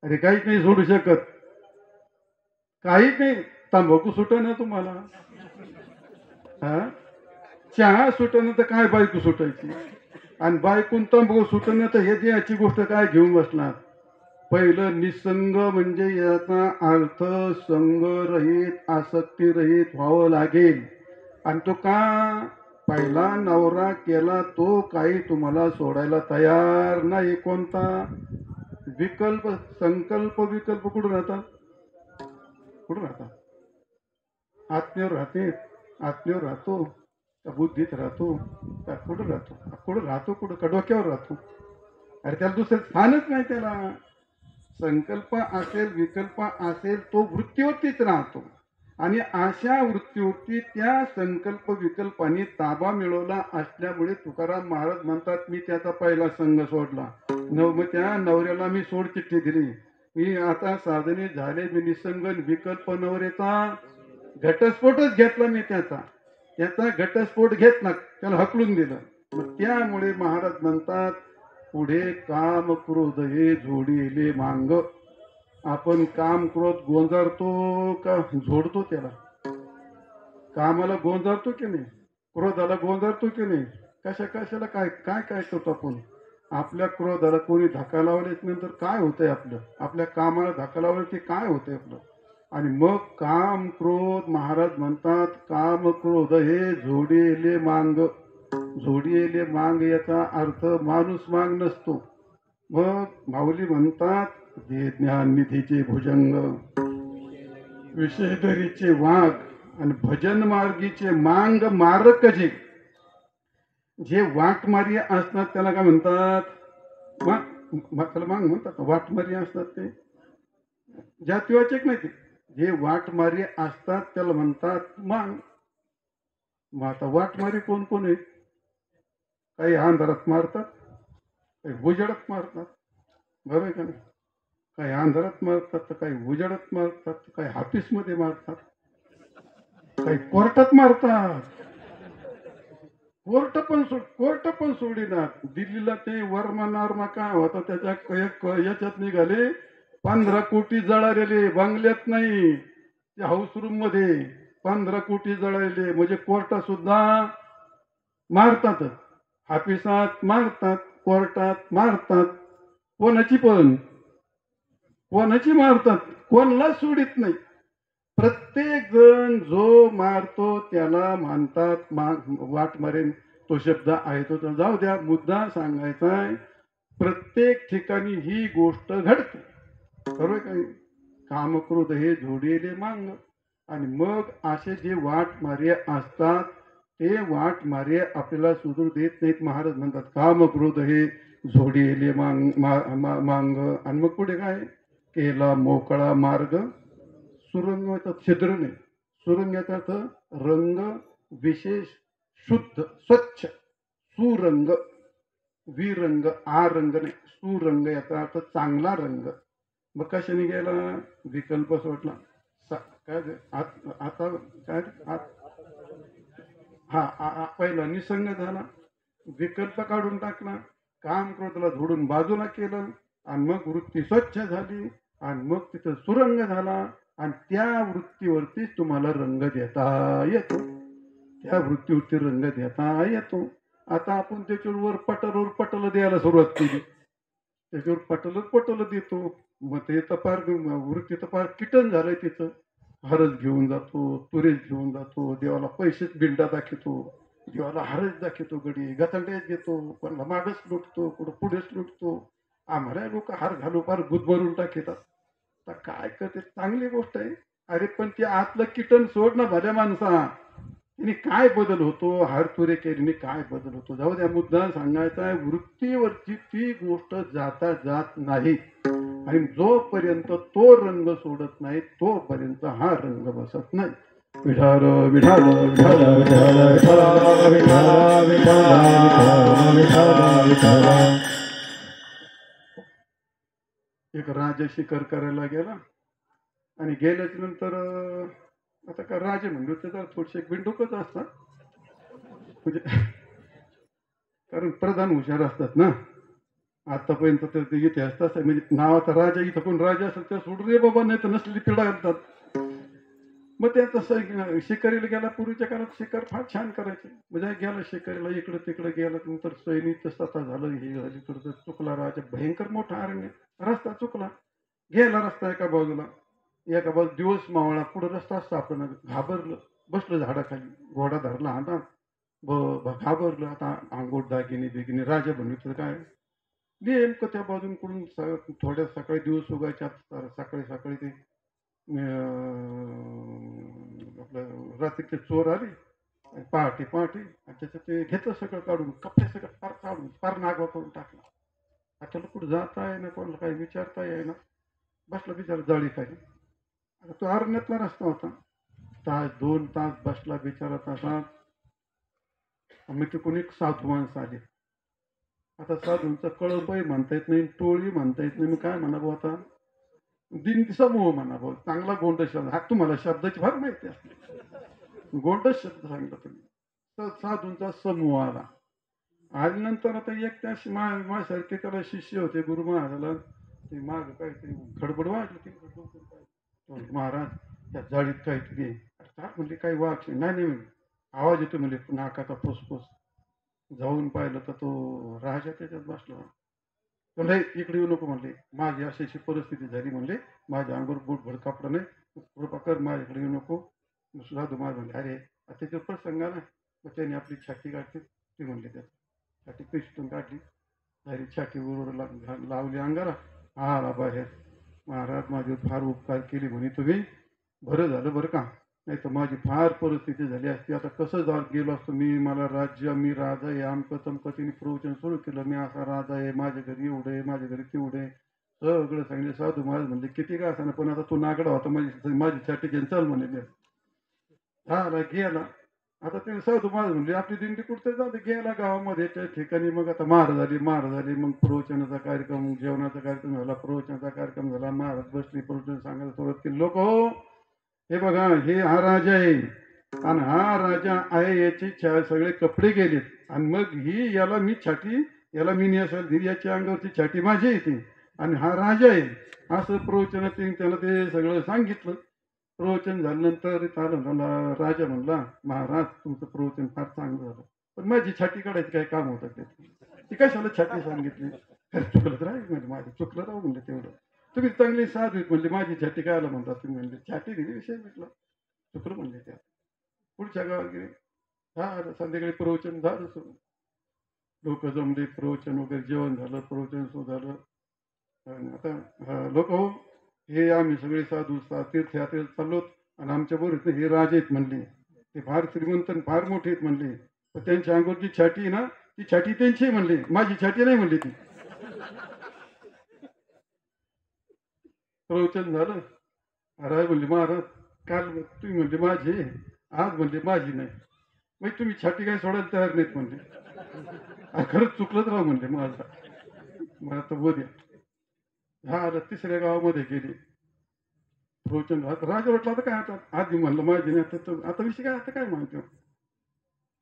अरे काहीच नाही सोडू शकत. काहीच नाही. तंबाखू सुट ना तुम्हाला, हा? चहा सुटणं तर काय बायको सुटायची, आणि बायकून तंबाखू सुटणं तर हे याची गोष्ट काय घेऊन बसणार? पहिलं निसंग म्हणजे याचा अर्थ संगरहित आसक्तीरहित व्हावं लागेल. आणि तो का? पहिला नवरा केला तो काही तुम्हाला सोडायला तयार नाही. कोणता? विकल्प. संकल्प विकल्प कुठं राहतात? कुठं राहतात? आत्म्यावर राहते. आत्म्यावर राहतो का बुद्धीत राहतो का कुठं राहतो? कुठं राहतो? कुठं? का डोक्यावर राहतो? अरे त्याला दुसरं स्थानच नाही. त्याला संकल्प असेल विकल्प असेल तो वृत्तीवरतीच राहतो. आणि अशा वृत्तीवरती त्या संकल्प विकल्पाने ताबा मिळवला असल्यामुळे तुकाराम महाराज म्हणतात मी त्याचा पहिला संघ सोडला. मग त्या नवऱ्याला मी सोड चिठ्ठी दिली. मी आता साधने झाले मी निसंग विकल्प नवऱ्याचा घटस्फोटच घेतला. मी त्याचा घटस्फोट घेतला. त्याला हकलून दिलं. मग त्यामुळे महाराज म्हणतात पुढे काम क्रोध हे जोडीले मांग. आपण काम क्रोध गोंजारतो का झोडतो? त्याला कामाला गोंजारतो की नाही? क्रोधाला गोंजारतो की नाही? कशाला काय काय काय करतो आपण? आपल्या क्रोधाला कोणी धक्का लावल्याच नंतर काय होतंय आपलं? आपल्या कामाला धक्का लावलं ते काय होतंय आपलं? आणि मग काम क्रोध महाराज म्हणतात काम क्रोध हे जोडीले मांग. जोडीले मांग याचा अर्थ माणूस मांग नसतो. मग माऊली म्हणतात जे ज्ञान निधीचे भुजंग, विषयधरीचे वाघ आणि भजन मार्गीचे मांग मारक. जे वाटमारी असतात त्याला काय म्हणतात? त्याला मांग म्हणतात. वाटमारी असतात ते जातीवाचक नाही. ते जे वाटमारी असतात त्याला म्हणतात मांग. मग आता वाटमारी कोण कोण आहे? काही अंधारात मारतात, काही उजेडात मारतात. बरोबर का नाही? काही अंधारात मारतात तर काही उजेडात मारतात, काही ऑफिसमध्ये मारतात, काही कोर्टात मारतात. कोर्ट पण सोडिनात. दिल्लीला ते वर्मा काय होता त्याच्या याच्यात निघाले 15 कोटी जळालेले. बंगल्यात नाही, त्या हाऊस रूम मध्ये 15 कोटी जळालेले. म्हणजे कोर्टात सुद्धा मारतात, ऑफिसात मारतात, कोर्टात मारतात. कोणाची मारतात? कोणाला सोडित नाही. प्रत्येक जण जो मारतो त्याला मानतात वाट मारेन. तो शब्द आहे तो जाऊ द्या. मुद्दा सांगायचा आहे प्रत्येक ठिकाणी ही गोष्ट घडते. बरोबर काही? कामक्रोध हे जोडीले मांग. आणि मग असे जे वाट मारे असतात ते वाट मारे आपल्याला सुधरू देत नाहीत. महाराज म्हणतात कामक्रोध हे जोडीले मांग. आणि मग पुढे काय? केला मोकळा मार्ग सुरंग. छिद्र नाही. सुरंग याचा अर्थ रंग विशेष शुद्ध स्वच्छ. सुरंग विरंग आ रंग नाही. सुरंग याचा अर्थ चांगला रंग. मग कशाने गेला? विकल्प सोडला. काय आता काय पहिला निसंग झाला, विकल्प काढून टाकला, काम क्रोधाला झोडून बाजूला केलं, आणि मग वृत्ती स्वच्छ झाली, आणि मग तिथं सुरंग झाला. आणि त्या वृत्तीवरतीच तुम्हाला रंग देता येतो. त्या वृत्तीवरती रंग देता येतो. आता आपण त्याच्यावर पटल द्यायला सुरुवात केली, त्याच्यावर पटल देतो. मग ते तर फार वृत्ती तर फार किटन झालंय तिचं. हरच घेऊन जातो, तुरेच घेऊन जातो, देवाला पैसेच बिंडा दाखवतो, देवाला हरच दाखवतो, गडी गथंड्याच घेतो, कोणाला मागच लुटतो, कुठं पुढेच लुटतो. आम्हाला लोक हार घालू फार गुदमरून टाकतात. आता काय करते, चांगली गोष्ट आहे. अरे पण ते आतलं किटन सोड ना भल्या माणसा. तिने काय बदल होतो, हार तुरे केल्याने काय बदल होतो. जाऊ द्या, मुद्दा सांगायचा आहे, वृत्तीवरची ती गोष्ट जाता जात नाही. आणि जोपर्यंत तो रंग सोडत नाही तोपर्यंत हा रंग बसत नाही. विठाल विठाल विठाल विठाल विठाल विठाल विठाल विठाल विठाल. एक राजा शिकार करायला गेला आणि गेल्याच्या नंतर आता का राजे म्हणलो तर थोडेसे बिंडूकच असतात, म्हणजे कारण प्रधान हुशार असतात ना. आतापर्यंत तर ते इतिहास तसा आहे, म्हणजे नावाचा राजा इथं कोण राजा असेल तर सोडून रे बाबा, नाही तर नसलेली पिढा घालतात. मग ते तसं शिकारीला गेला. पूर्वीच्या काळात शिकार फार छान करायचे. म्हणजे गेला शिकारीला, इकडं तिकडं गेला, नंतर सैनिक स्वतः झालं, हे झालं, इकडं चुकला राजा. भयंकर मोठा अरण्य, रस्ता चुकला. गेला रस्ता एका बाजूला, एका बाजू दिवस मावळा, पुढे रस्ता सापडला. घाबरलं, बसलं झाडाखाली, घोडा धरला हातात, घाबरलं. आता अंगोट दागिने बिगिने राजा बनवलं काय. नेमकं त्या बाजूंकडून थोड्या सकाळी दिवस उगायच्या सकाळी सकाळी ते आपलं रात्रीचे चोर आले, पहाटे पहाटे, आणि त्याचं ते घेतलं सगळं काढून, कपडे सगळं फार काढून फार नागवा करून टाकला. आता कुठं जाता आहे ना, कोणाला काही विचारता येई ना. बसला बिचारा जाळी खाली. आता तो अरण्यातला रस्ता होता. तास 2 तास बसला बिचारा तसा. मग ते कोणी एक साधू माणसं आले. आता साधूंचा कळपही म्हणता येत नाही, टोळी म्हणता येत नाही. मग काय म्हणावं आता, दिन समूह म्हणावं. चांगला गोंड शब्द, हा तुम्हाला शब्दाची फार माहिती असते, गोंडच शब्द सांगितलं तुम्ही. तर साधूंचा समूह आला. आल्यानंतर आता एक त्या माझ्यासारखे त्याला शिष्य होते गुरु महाराजाला. ते माग काहीतरी खडबड वाटली. ते महाराज त्या जाळीत काहीतरी म्हणले, काही वाघ नाही नाही, आवाज येतो म्हणजे नाकाचा फुसफुस. जाऊन पाहिलं तर तो राजा त्याच्यात बसला. म्हणले इकडे येऊ नको म्हणले, माझी अशी अशी परिस्थिती झाली म्हणले, माझ्या अंगावर बोटभर कापड नाही, कृपा कर, माझ्याकडे येऊ नको. साधू महाराज म्हणले, अरे त्याच्यावर प्रसंग आला. मग त्यांनी आपली छाती काढली, ती म्हणले त्यात छाती पिशटून काढली, डायरी छाती बरोबर लावली अंगाला. आला बाहेर. महाराज माझ्यावर फार उपकार केले म्हणे तुम्ही, बरं झालं बरं का, नाही तर माझी फार परिस्थिती झाली असती. आता कसं गेलो असतो मी, मला राज्य, मी राजा आहे, आमचं तमकं. तिने प्रवचन सुरू केलं, मी असा राजा आहे, माझ्या घरी एवढे, माझ्या घरी तेवढे, सगळं सांगितलं. साधू महाराज म्हणले, किती का असं, पण आता तू नागडा होता, माझी छाती घेऊन चाल म्हणे. झाला गेला. आता ते साधू महाराज म्हणले, आपली दिंडी कुठे जाते, गेला गावामध्ये त्या ठिकाणी. मग आता महाराज आली. मग प्रवचनाचा कार्यक्रम, जेवणाचा कार्यक्रम झाला, प्रवचनाचा कार्यक्रम झाला. महाराज बसली, प्रवचन सांगायला सुरुवात केली. लोक हो, हे बघा, हे हा राजा आहे, आणि हा राजा आहे, याची सगळे कपडे गेलेत, आणि मग ही याला मी छाती, याला मी नेसायला दिली, याच्या अंगावरची छाती माझी येते, आणि हा राजा आहे. असं प्रवचनात त्याला ते सगळं सांगितलं. प्रवचन झाल्यानंतर त्याला राजा म्हणला, महाराज तुमचं प्रवचन फार चांगलं झालं, पण माझी छाती काढायची काय काम होतं त्यात, ती कशाला छाती सांगितली. चुकलं तर आहे म्हणजे, माझं चुकलं राहू म्हणलं, तेवढं तुम्ही चांगली साधू म्हणजे माझी छाती कायला म्हणतात तुम्ही, म्हणले छाती दिली विषय म्हटलं, चुकलं म्हणले. त्या पुढच्या गावात गेले. हा संध्याकाळी प्रवचन झालं सुरू, लोक जमले, प्रवचन वगैरे, जेवण झालं, प्रवचन सुरू झालं. आता लोक हो, हे आम्ही सगळे साधू तीर्थयात्रेला चाललोत, आणि आमच्या बरोबर हे राजे आहेत म्हणले, ते फार श्रीमंत फार मोठे आहेत म्हणले, पण त्यांच्या अंगावरची छाती ना, ती छाती त्यांची म्हणली, माझी छाती नाही म्हणली ती. प्रवचन झालं. राय म्हणले, महाराज काल तुम्ही म्हणले माझी, आज म्हणले माझी नाही, मग तुम्ही छाती काय सोडायला तयार नाहीत म्हणले. खरंच चुकलंच राव म्हणले माझा. मग आता बोध्या हा तिसऱ्या गावामध्ये गेले. प्रवचन राजा वाटलं, आता काय, आता आधी म्हणलं माझी नाही, आता विषय काय, आता काय म्हणतो.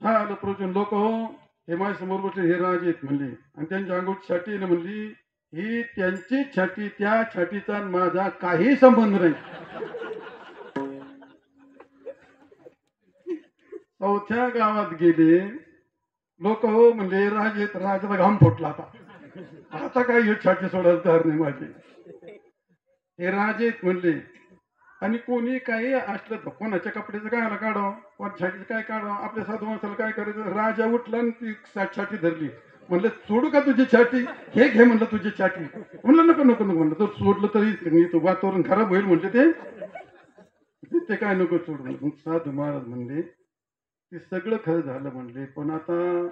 हा आलं प्रवचन. लोक हो, हे माझ्या समोर बसले हे राजे आहेत म्हणले, आणि त्यांच्या अंगावर छाती ना म्हणली, ही त्यांची छाती, त्या छातीचा माझा काही संबंध नाही. चौथ्या गावात गेले. लोक हो म्हणले राजेत राजाचा घाम फुटला आता काय हे छाती सोडायला तयार नाही माझे. हे राजेत म्हणले. आणि कोणी काही असलं तर कोणाच्या कपड्याचं काय काढावं, कोण छातीचं काय काढावं, आपल्या साधू माणसाला काय करायचं. राजा उठला आणि ती छाती धरली. म्हणलं सोडू का तुझी छाती, हे घे म्हणलं तुझी छाती. म्हणलं नको नको नको म्हणलं, तर सोडलं तरी तो वातावरण खराब होईल म्हणले ते काय नको सोडू. मग साधू महाराज म्हणले ते सगळं खरं झालं म्हणले, पण आता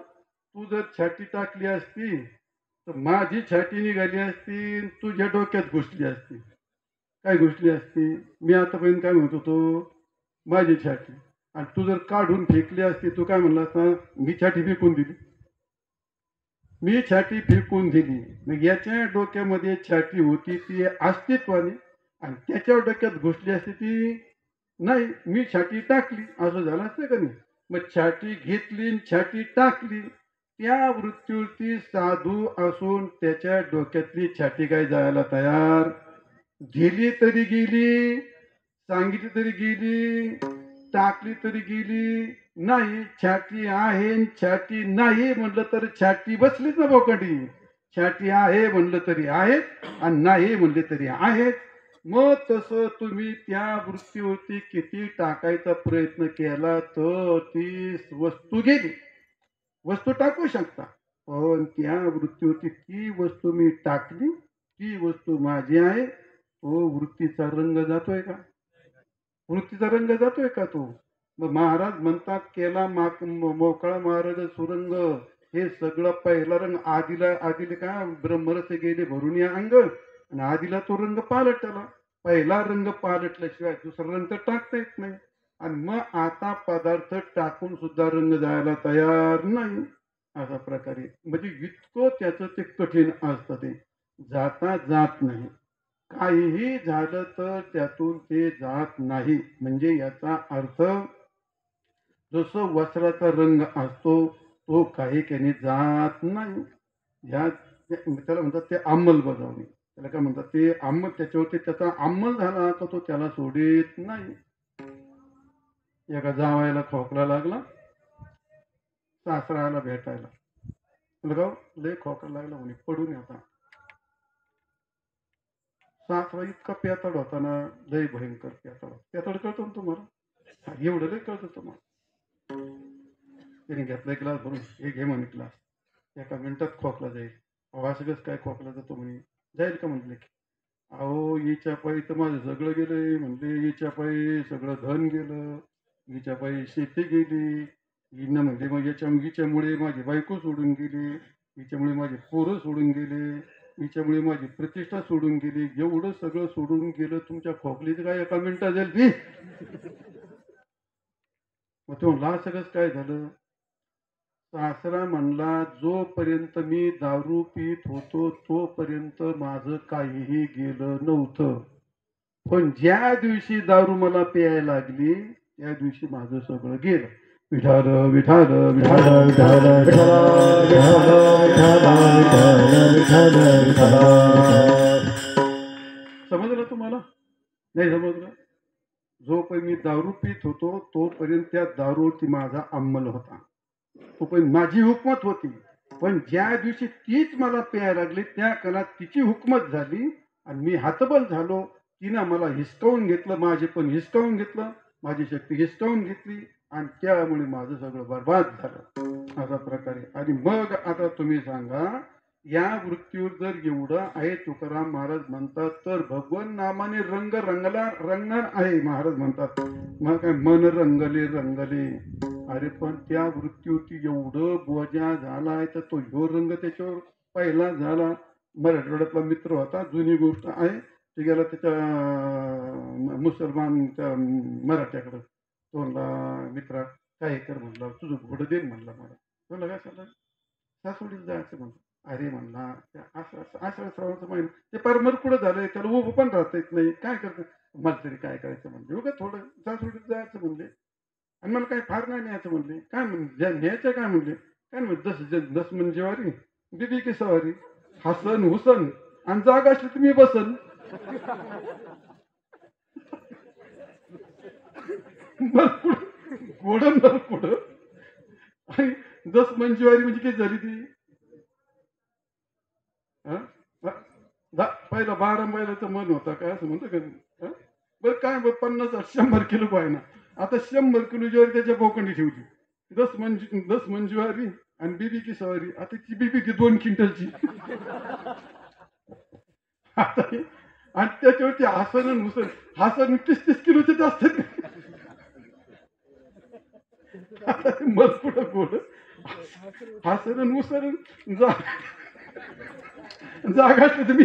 तू जर छाती टाकली असती तर माझी छाती निघाली असती, तुझ्या डोक्यात घुसली असती. काय घुसली असती, मी आतापर्यंत काय म्हणत होतो माझी छाती, आणि तू जर काढून फेकली असती तू काय म्हणला असता मी छाती फेकून दिली. मी छाती फेकून दिली. मग याच्या डोक्यामध्ये छाती होती ती अस्तित्वाने, आणि त्याच्या डोक्यात घुसली असती ती नाही, मी छाती टाकली, असं झालं असतं का नाही. मग छाती घेतली छाती टाकली, त्या वृत्तीवरती साधू असून त्याच्या डोक्यातली छाती काय जायला तयार. गेली तरी गेली, सांगितली तरी गेली, टाकली तरी गेली नाही. छाती आहे छाती नाही म्हणलं तर छाती बसलीच ना बोकडी. छाती आहे म्हणलं तरी आहेत आणि नाही म्हणले तरी आहेत. मग तसं तुम्ही त्या वृत्तीवरती किती टाकायचा प्रयत्न केला तर ती वस्तू गेली. वस्तू टाकू शकता, पण त्या वृत्तीवरती ती वस्तू मी टाकली, ती वस्तू माझी आहे. तो वृत्तीचा रंग जातोय का, वृत्तीचा रंग जातोय का तो. मग महाराज म्हणतात केला मोकळा महाराज सुरंग. हे सगळं पहिला रंग आदिला का ब्रह्मरस गेले भरून या अंग, आणि आदिला तो रंग पालटला. पहिला रंग पालटल्याशिवाय दुसरा रंग तर टाकता येत नाही. आणि मग आता पदार्थ टाकून सुद्धा रंग जायला तयार नाही. अशा प्रकारे म्हणजे इतकं त्याचं ते कठीण असतं, ते जाता जात नाही. काहीही झालं तर त्यातून ते जात नाही. म्हणजे याचा अर्थ जसं वस्त्राचा रंग असतो तो काही काही जात नाही. या त्याला म्हणतात ते अंमलबजावणी. त्याला काय म्हणतात ते त्याच्यावरती त्याचा अंमल झाला तर तो त्याला सोडित नाही. एका जावयाला खोकला लागला, सासराला भेटायला. लय खोकला लागला म्हणे, पडून आता. सासरा इतका पेताड होता ना, लय भयंकर पेताड. पेताड कळतो ना तुम्हाला, एवढं लय कळतं तुम्हाला. त्याने घेतला ग्लास भरून, हे घे म्हणे ग्लास, एका मिनिटात खोकला जाईल. असंच काय खोकला जातो म्हणे, जाईल का म्हणले. अहो हिच्या पायी तर माझं सगळं गेलंय म्हणले, हिच्या पायी सगळं धन गेलं, हिच्या पायी शेती गेली. हिनं म्हणजे मग हिच्यामुळे माझी बायको सोडून गेली, हिच्यामुळे माझे पोरं सोडून गेले, हिच्यामुळे माझी प्रतिष्ठा सोडून गेली. एवढं सगळं सोडून गेलं, तुमच्या खोकलीचं काय एका मिनिटात जाईल ती. मग तो म्हणला सगळंच काय झालं. सासरा म्हणला जोपर्यंत मी दारू पीत होतो तोपर्यंत माझं काहीही गेलं नव्हतं, पण ज्या दिवशी दारू मला प्यायला लागली त्या दिवशी माझं सगळं गेलं. विठाल विठाल विठाल विठाल समजलं तुम्हाला, नाही समजलं. जोपर्यंत मी दारू पीत होतो तोपर्यंत त्या दारूवरती माझा अंमल होता, तोपर्यंत माझी हुकमत होती. पण ज्या दिवशी तीच मला प्यायला लागली त्या काळात तिची हुकमत झाली आणि मी हातबल झालो. तिनं मला हिसकावून घेतलं, माझे पण हिसकावून घेतलं, माझी शक्ती हिसकावून घेतली आणि त्यामुळे माझं सगळं बर्बाद झालं. अशा प्रकारे. आणि मग आता तुम्ही सांगा, या वृत्तीवर जर एवढं आहे, तुकाराम महाराज म्हणतात तर भगवान नामाने रंग रंगणार आहे. महाराज म्हणतात मग काय मन रंगले रंगले. अरे पण त्या वृत्तीवरती एवढं बोजा झालाय तर तो ह्यो रंग त्याच्यावर पहिला झाला. मराठवाड्यातला मित्र होता, जुनी गोष्ट आहे. ते गेला त्याच्या मुसलमान त्या मराठ्याकडं. तो म्हणला मित्रा काय कर म्हणला, तुझं घोडं दे म्हणला मला. म्हणलं काय सांगा, सासवडीत जायचं म्हणलं. अरे म्हणला असं श्रावणाचं महिना ते परमर पुढं झालंय, त्याला उभं पण राहता येत नाही, काय करतं. मला तरी काय करायचं म्हणले, उगा थोडं सासवडीत जायचं म्हणले. आणि मला काय फार नाही न्यायचं म्हणले. काय म्हणजे न्यायचं काय म्हणले, काय म्हणते दस म्हणजे वारी दिदी की सवारी, हसन हुसन आणि जागा असली तुम्ही बसन. घोडं नर पुढं आणि जस मंजुवारी म्हणजे काय झाली ती हा? पहिला 12 बैलाचं मन होता काय असं म्हणतो का हा? बरं काय 50-100 किलो पाहिजे ना आता 100 किलो ज्वारी त्याच्या बोकंडी ठेवली 10 मंजुवारी आणि बीबी की सवारी आता ती बीबी की 2 क्विंटलची आता आणि त्याच्यावरती हसन मुसल हसन 30-30 किलोचे जास्त आता ते मग कुठं गोड हसन मुसल जागा असली तर मी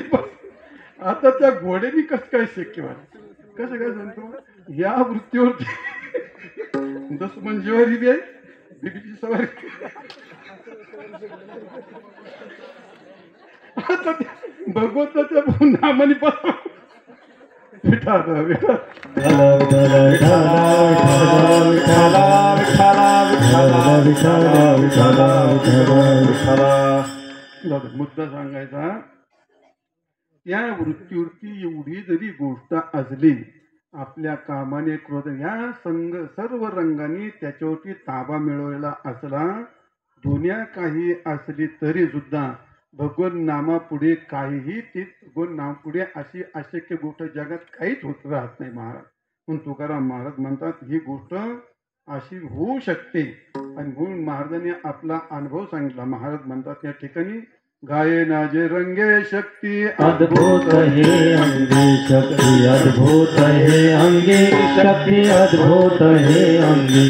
आता त्या घोड्यानी कसं काय शक्य व्हायला कसं काय सांगतो या वृत्तीवरती 10 मंजुवारी बी आहे बीबीची सवारी आता भगवंताच्या नामाने बस विठा विठा मुद्दा सांगायचा या वृत्तीवरती एवढी जरी गोष्ट असली आपल्या कामाने क्रोध या सर्व रंगाने त्याच्यावरती ताबा मिळवलेला असला दुनिया काही असली तरी सुद्धा भगवन नामापुढे काहीही ती भगवन नामापुढे अशी अशक्य गोष्ट जगात काहीच होत राहत नाही महाराज पण तुकाराम महाराज म्हणतात ही गोष्ट अशी होऊ शकते आणि म्हणून महाराजांनी आपला अनुभव सांगितला महाराज म्हणतात या ठिकाणी गाये नाजे रंगे शक्ती अद्भुत हे अंगे शक्ति अद्भुत हे अंगे शक्ति अद्भुत हे अंगे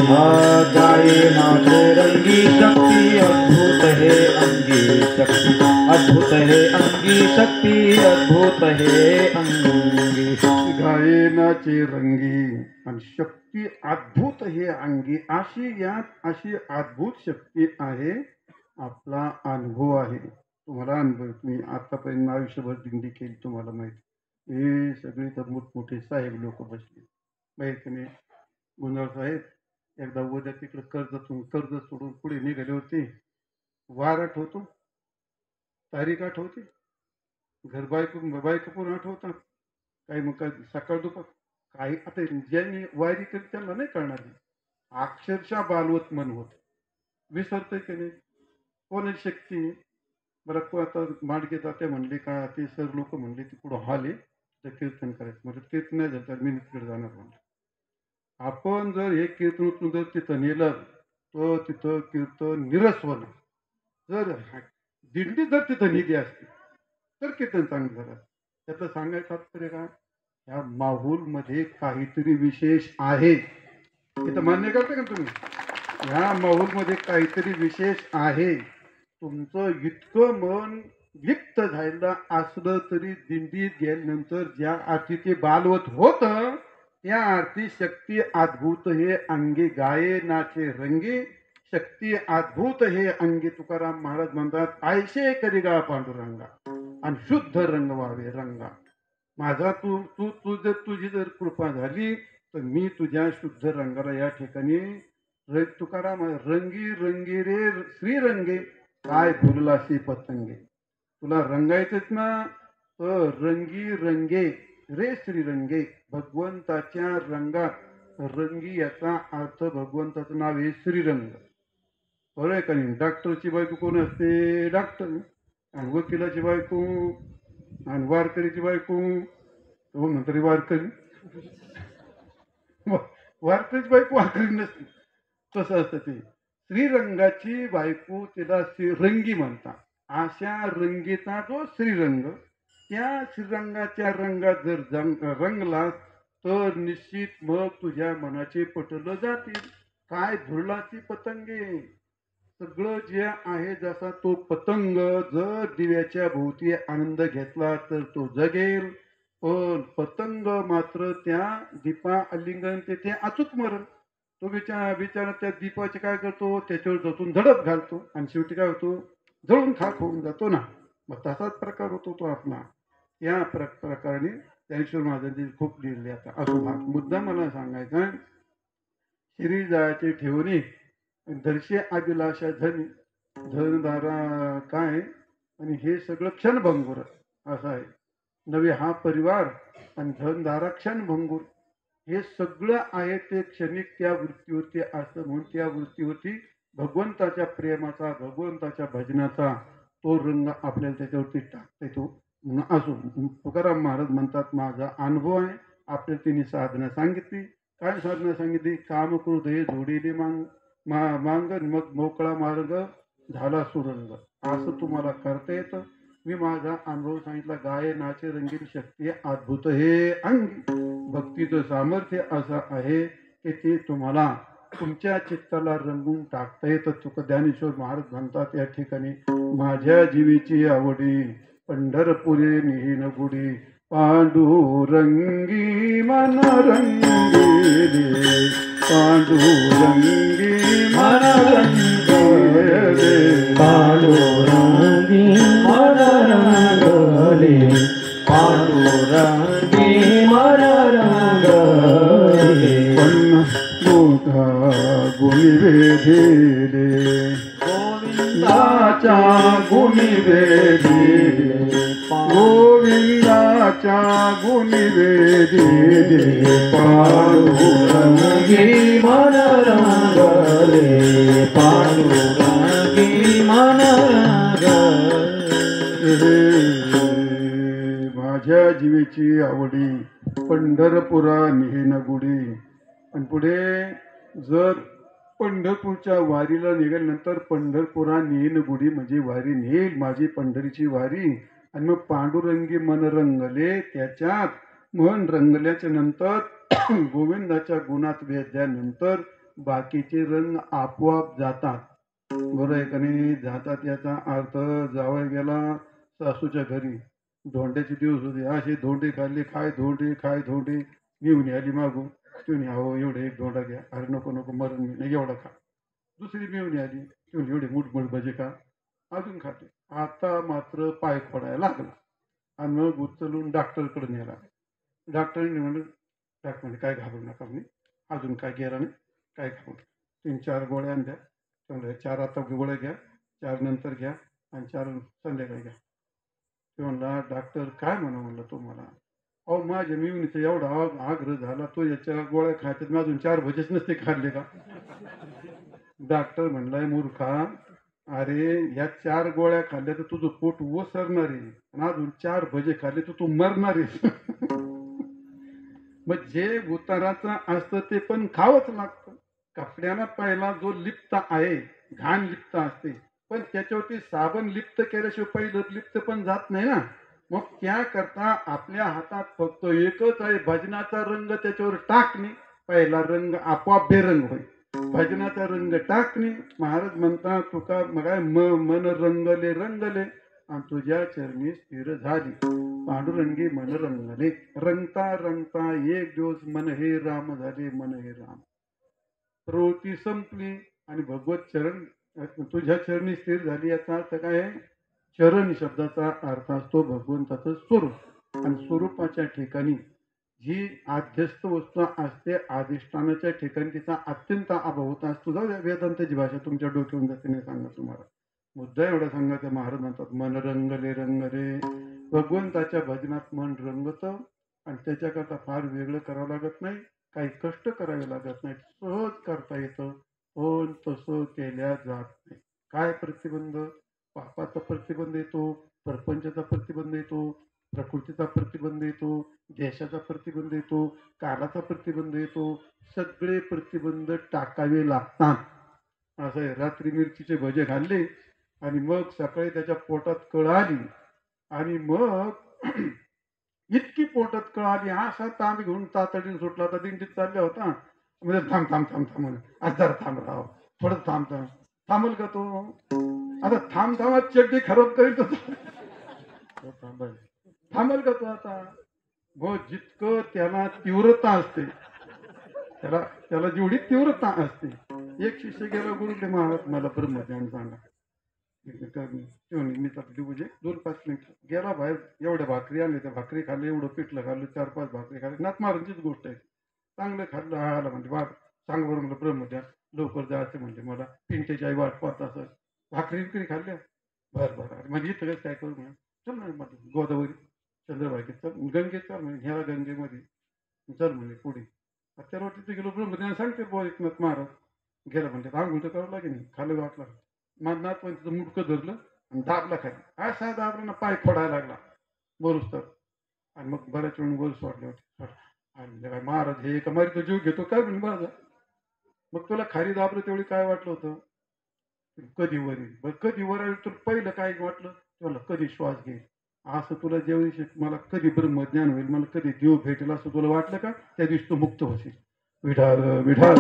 गाये नाचे रंगी शक्ति अद्भुत है अंगी शक्ति अद्भुत है अंगी शक्ति अद्भुत है अंगी गाये नाचे रंगी आणि शक्ती अद्भुत हे अंगी अशी अद्भुत शक्ती आहे आपला अनुभव आहे तुम्हाला अनुभव तुम्ही आतापर्यंत आयुष्यभर दिंडी केली तुम्हाला माहिती हे सगळे तर मोठमोठे साहेब लोक बसले माहितीने गुंजाळ साहेब एकदा उद्या तिकडे कर्ज सोडून पुढे निघाले होते वार आठवतो तारीख आठवते घर बायको पण आठवतात काही मग काय सकाळ दुपार काही आता ज्यांनी वारी केली त्यांना नाही कळणार अक्षरशः बालवत मन होत विसरतंय की नाही कोणाची शक्ती बरं आता माडगे जाते म्हणले का ते सर लोक म्हणले ते पुढं हॉल आहे तर कीर्तन करायचं म्हणजे कीर्तन नाही झालं तर मी तिकडे जाणार म्हणलं आपण जर हे कीर्तन जर तिथं नेलं तर तिथं कीर्तन निरस्वन जर दिंडी जर तिथं नेली असती तर कीर्तन चांगलं झालं त्याचं सांगायचं तात्पर्य का ह्या माहूलमध्ये काहीतरी विशेष आहे इथं मान्य करता का तुम्ही ह्या माहूलमध्ये काहीतरी विशेष आहे तुमचं इतकं मन विक्त झालेलं असलं तरी दिंडीत गेल्यानंतर ज्या अर्थी ते बालवत होतं त्या अर्थी शक्ती अद्भुत हे अंगी गाये नाचे रंगी शक्ती अद्भुत हे अंगी तुकाराम महाराज म्हणतात आयशे करिगा पांडुरंगा आणि शुद्ध रंग व्हावे रंगा माझा तुझी जर कृपा झाली तर मी तुझ्या शुद्ध रंगाला या ठिकाणी तुकाराम रंगी रंगी रे श्रीरंगे काय फुललाशी पतंगे तुला रंगायचंच ना तर रंगी रंगे रे श्रीरंगे भगवंताच्या रंगात रंगी याचा अर्थ भगवंताचं नाव आहे श्रीरंग बरोबर आहे का नाही डॉक्टरची बायको कोण असते डॉक्टर आणि वकिलाची बायको आणि वारकरीची बायको तो नंतर वारकरी वारकरीची बायको वारकरी नसते तसं असतं ते श्रीरंगाची बायको तिला रंगी म्हणतात अशा रंगीचा जो श्रीरंग त्या श्रीरंगाच्या रंगात जर रंगला तर निश्चित मग तुझ्या मनाचे पटलं जातील काय धुरळाची पतंगे सगळं जे आहे जसा तो पतंग जर दिव्याच्या भोवती आनंद घेतला तर तो जगेल पण पतंग मात्र त्या दीपा आलिंगन ते अचूक मरण तो बिचारा त्या दीपाचे काय करतो त्याच्यावर जतून झडप घालतो आणि शेवटी काय होतो जळून खाक होऊन जातो ना मग तसाच प्रकार होतो तो आपला या प्रकाराने ज्ञानेश्वर महाराजांनी खूप लिहिले आता असो भाग मुद्दा मला सांगायचा शरीर जायचे ठेवणे दर्शे अभिलाषा धनी धनदारा काय आणि हे सगळं क्षणभंगूर असं आहे नवे हा परिवार आणि धनदारा क्षणभंगूर हे सगळं आहे ते क्षणिक त्या वृत्तीवरती असं म्हणून त्या वृत्तीवरती भगवंताच्या प्रेमाचा भगवंताच्या भजनाचा तो रंग आपल्याला त्याच्यावरती टाकता येतो. असो तुकाराम महाराज म्हणतात माझा अनुभव आहे. आपल्याला तिने साधना सांगितली. काय साधना सांगितली? काम हृदय जोडीले मांगन मग मोकळा मार्ग झाला सुरंग. असं तुम्हाला करता येतं. मी माझा अनुभव सांगितला. गाय नाचे रंगीन शक्ती अद्भुत हे अंगी. भक्तीचं सामर्थ्य असं आहे की ते तुम्हाला तुमच्या चित्ताला रंगून टाकता येतं. तुका ज्ञानेश्वर महाराज म्हणतात या ठिकाणी माझ्या जीवीची आवडी पंढरपुरे निहीन गुडी पांडुरंगी मन रंगेले पांडुरंगी मन रंगेले पांडुरंगी मन रंगले पांडुरंगी मन रंगले मोठा गुणी वेधिले गोविंदाच्या गुणी वेधिले गोविंदाच्या गुणी वेधिले पांडुरंगी मन रंगले पांडुरंगी मन रंगले माझ्या जीवेची आवडी पंढरपुरा निहीन गुडी. आणि पुढे जर पंढरपूरच्या वारीला निघाल्यानंतर पंढरपुरा नेन गुढी म्हणजे वारी नेईल माझी पंढरीची वारी. आणि मग पांडुरंगी मन रंगले त्याच्यात मन रंगल्याच्या नंतर गोविंदाच्या गुणात वेधल्यानंतर बाकीचे रंग आपोआप जातात. बरोबर आहे का नाही? जातात याचा अर्थ जावई गेला सासूच्या घरी धोंड्याचे दिवस होते. असे धोंडे खाल्ले काय धोंडे घेऊन आली मागून तुम्ही अहो एवढे एक धोंडा घ्या. अरे नको नको मरण मी नाही एवढा खा. दुसरी मिळून आली तुम्ही एवढे मुठमुठ भजे खा. अजून खाते. आता मात्र पाय फोडायला लागला आणि मग उचलून डॉक्टरकडे नेला. डॉक्टरने म्हणलं डॉक्टर म्हणजे काय घाबरू नका म्हणे अजून काय गेला नाही काय घाबरू 3-4 गोळ्या आणल्या. चांगल्या 4 आता गोळ्या घ्या 4 नंतर घ्या आणि 4 संध्याकाळी घ्या. ते म्हणला डॉक्टर काय म्हणा म्हणलं तुम्हाला. अहो माझ्या मिळून एवढा आग्रह झाला तो याच्या गोळ्या खायच्यात मी अजून 4 भजेच नसते खाल्ले का. डॉक्टर म्हणलाय मूर्खा अरे या 4 गोळ्या खाल्ल्या तर तुझं पोट ओसरणार आहे आणि अजून 4 भजे खाल्ले तर तू मरणार आहे. मग जे उताराचं असतं ते पण खावंच लागतं. कपड्याला पहिला जो लिप्त आहे घाण लिप्त असते पण त्याच्यावरती साबण लिप्त केल्याशिवाय पहिलं लिप्त पण जात नाही ना. मग त्याकरता आपल्या हातात फक्त एकच आहे भजनाचा रंग त्याच्यावर टाकणे. पहिला रंग आपोआप बेरंग होईल. भजनाचा रंग टाकणे. महाराज म्हणतात तुका मग मन रंगले आणि तुझ्या चरणी स्थिर झाली. पांडुरंगी मन रंगले. रंगता रंगता एक दिवस मन हे राम झाले मन हे राम. प्रवृत्ती संपली आणि भगवत चरण तुझ्या चरणी स्थिर झाली. याचा अर्थ काय आहे? चरण शब्दाचा अर्थ असतो भगवंताचं स्वरूप. आणि स्वरूपाच्या ठिकाणी जी आध्यस्थ वस्तू असते अधिष्ठानाच्या ठिकाणी तिचा अत्यंत अभाव होत असतो. जाऊ द्या वेदांताची भाषा तुमच्या डोक्यावरून जाते नाही सांगा तुम्हाला. मुद्दा एवढा सांगायचा महाराज म्हणतात मन रंगले भगवंताच्या भजनात मन रंगतं आणि त्याच्याकरता फार वेगळं करावं लागत नाही. काही कष्ट करावे लागत नाही. सहज करता येतं पण तसं केल्या जात नाही. काय प्रतिबंध? पापाचा प्रतिबंध येतो. प्रपंचाचा प्रतिबंध येतो. प्रकृतीचा प्रतिबंध येतो. देशाचा प्रतिबंध येतो. कालाचा प्रतिबंध येतो. सगळे प्रतिबंध टाकावे लागतात. असं आहे. रात्री मिरचीचे भजे खाल्ले आणि मग सकाळी त्याच्या पोटात कळ आली आणि मग इतकी पोटात कळ आली असा तांब घेऊन तातडीने सुटला होता. दिंडीत चालला होता. म्हणजे थांब थांब थांब थांब म्हणे आज जरा थांब राव थोडं थांब थांब. थांबल का तो? आता थांब थांब चड्डी खराब करीत थांबल का तो आता? व जितकं त्याला तीव्रता असते त्याला जेवढी तीव्रता असते. एक शिष्य गेला गुरुले महाराज मला ब्रह्मज्ञान सांगा. मी म्हणजे 2-5 मिनिट गेला बाहेर. एवढ्या भाकरी आणल्या त्या भाकरी खाल्ली एवढं पिठलं खाल्लं 4-5 भाकरी खाल्ली. नाथ महाराजांचीच गोष्ट आहे. चांगलं खाल्लं आला म्हणजे वाट सांग बरं मला ब्रह्मज्ञान लवकर जायचं म्हणजे मला पिंटेची आई वाट पाहत असं भाकरी विक्री खाल्ल्या. बरं म्हणजे इथं काय करू म्हणा चल ना गोदावरी चंद्रभागेत चल गंगेत चल म्हणजे ह्याला गंगेमध्ये चल म्हणे पुढे त्यावर तिथे गेलो ब्रह्मज्ञान सांगते बुवा एकनाथ महाराज गेला म्हणते आंघोळ तर करावं लागेल खाली वाटला माझं नाथ पण तिथं मुडकं धरलं आणि दाबला खाली असा दाबला ना पाय फोडायला लागला बोलूच तर आणि मग बऱ्याच वेळ बोलूच वाटले होते आणि काय महाराज हे एका मारी तो जीव घेतो काय म्हणे महाराज मग तुला खाली दाबलं तेवढी काय वाटलं होतं कधी वर येईल बरं कधी वर आलं तर पहिलं काय वाटलं तुला कधी श्वास घेईल असं तुला ज्या दिवशी मला कधी ब्रह्मज्ञान होईल मला कधी देव भेटेल असं तुला वाटलं का त्या दिवशी तू मुक्त होशील विठाल विठाल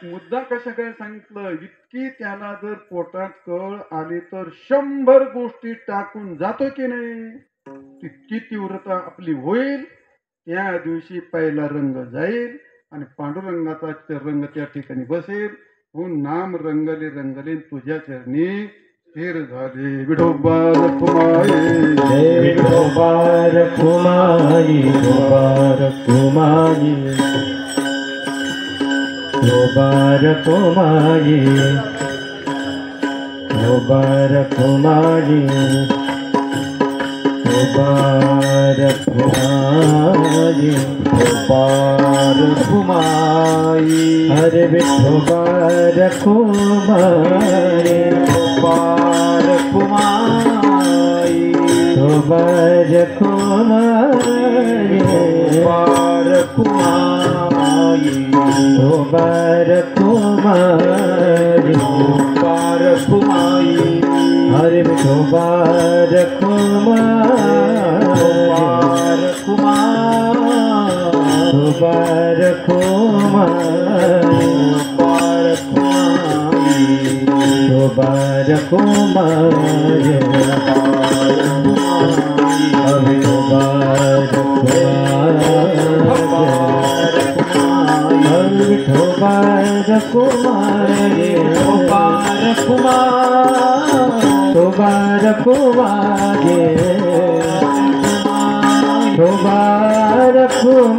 मुद्दा कशा काय सांगितलं इतकी त्याला जर पोटात कळ आली तर 100 गोष्टी टाकून जातो की नाही तितकी तीव्रता आपली होईल त्या दिवशी पहिला रंग जाईल आणि पांडुरंगाचा रंग त्या ठिकाणी बसेल हो नाम रंगले रंगले तुझ्या चरणी स्थिर झाले विठोबा रखुमाई विठोबा रखुमाई विठोबा रखुमाई विठोबा रखुमाई विठोबा रखुमाई विठोबा रखुमाई विठोबा रखुमाई हरे विठोबा रखुमाई विठोबा रखुमाई विठोबा रखुमाई विठोबा रखुमाई विठोबा रखुमाई विठोबा रखुमाई हरे विठोबा रखुमाई विठोबा रखुमाई विठोबा रखुमाई विठोबा रखुमाई विठोबा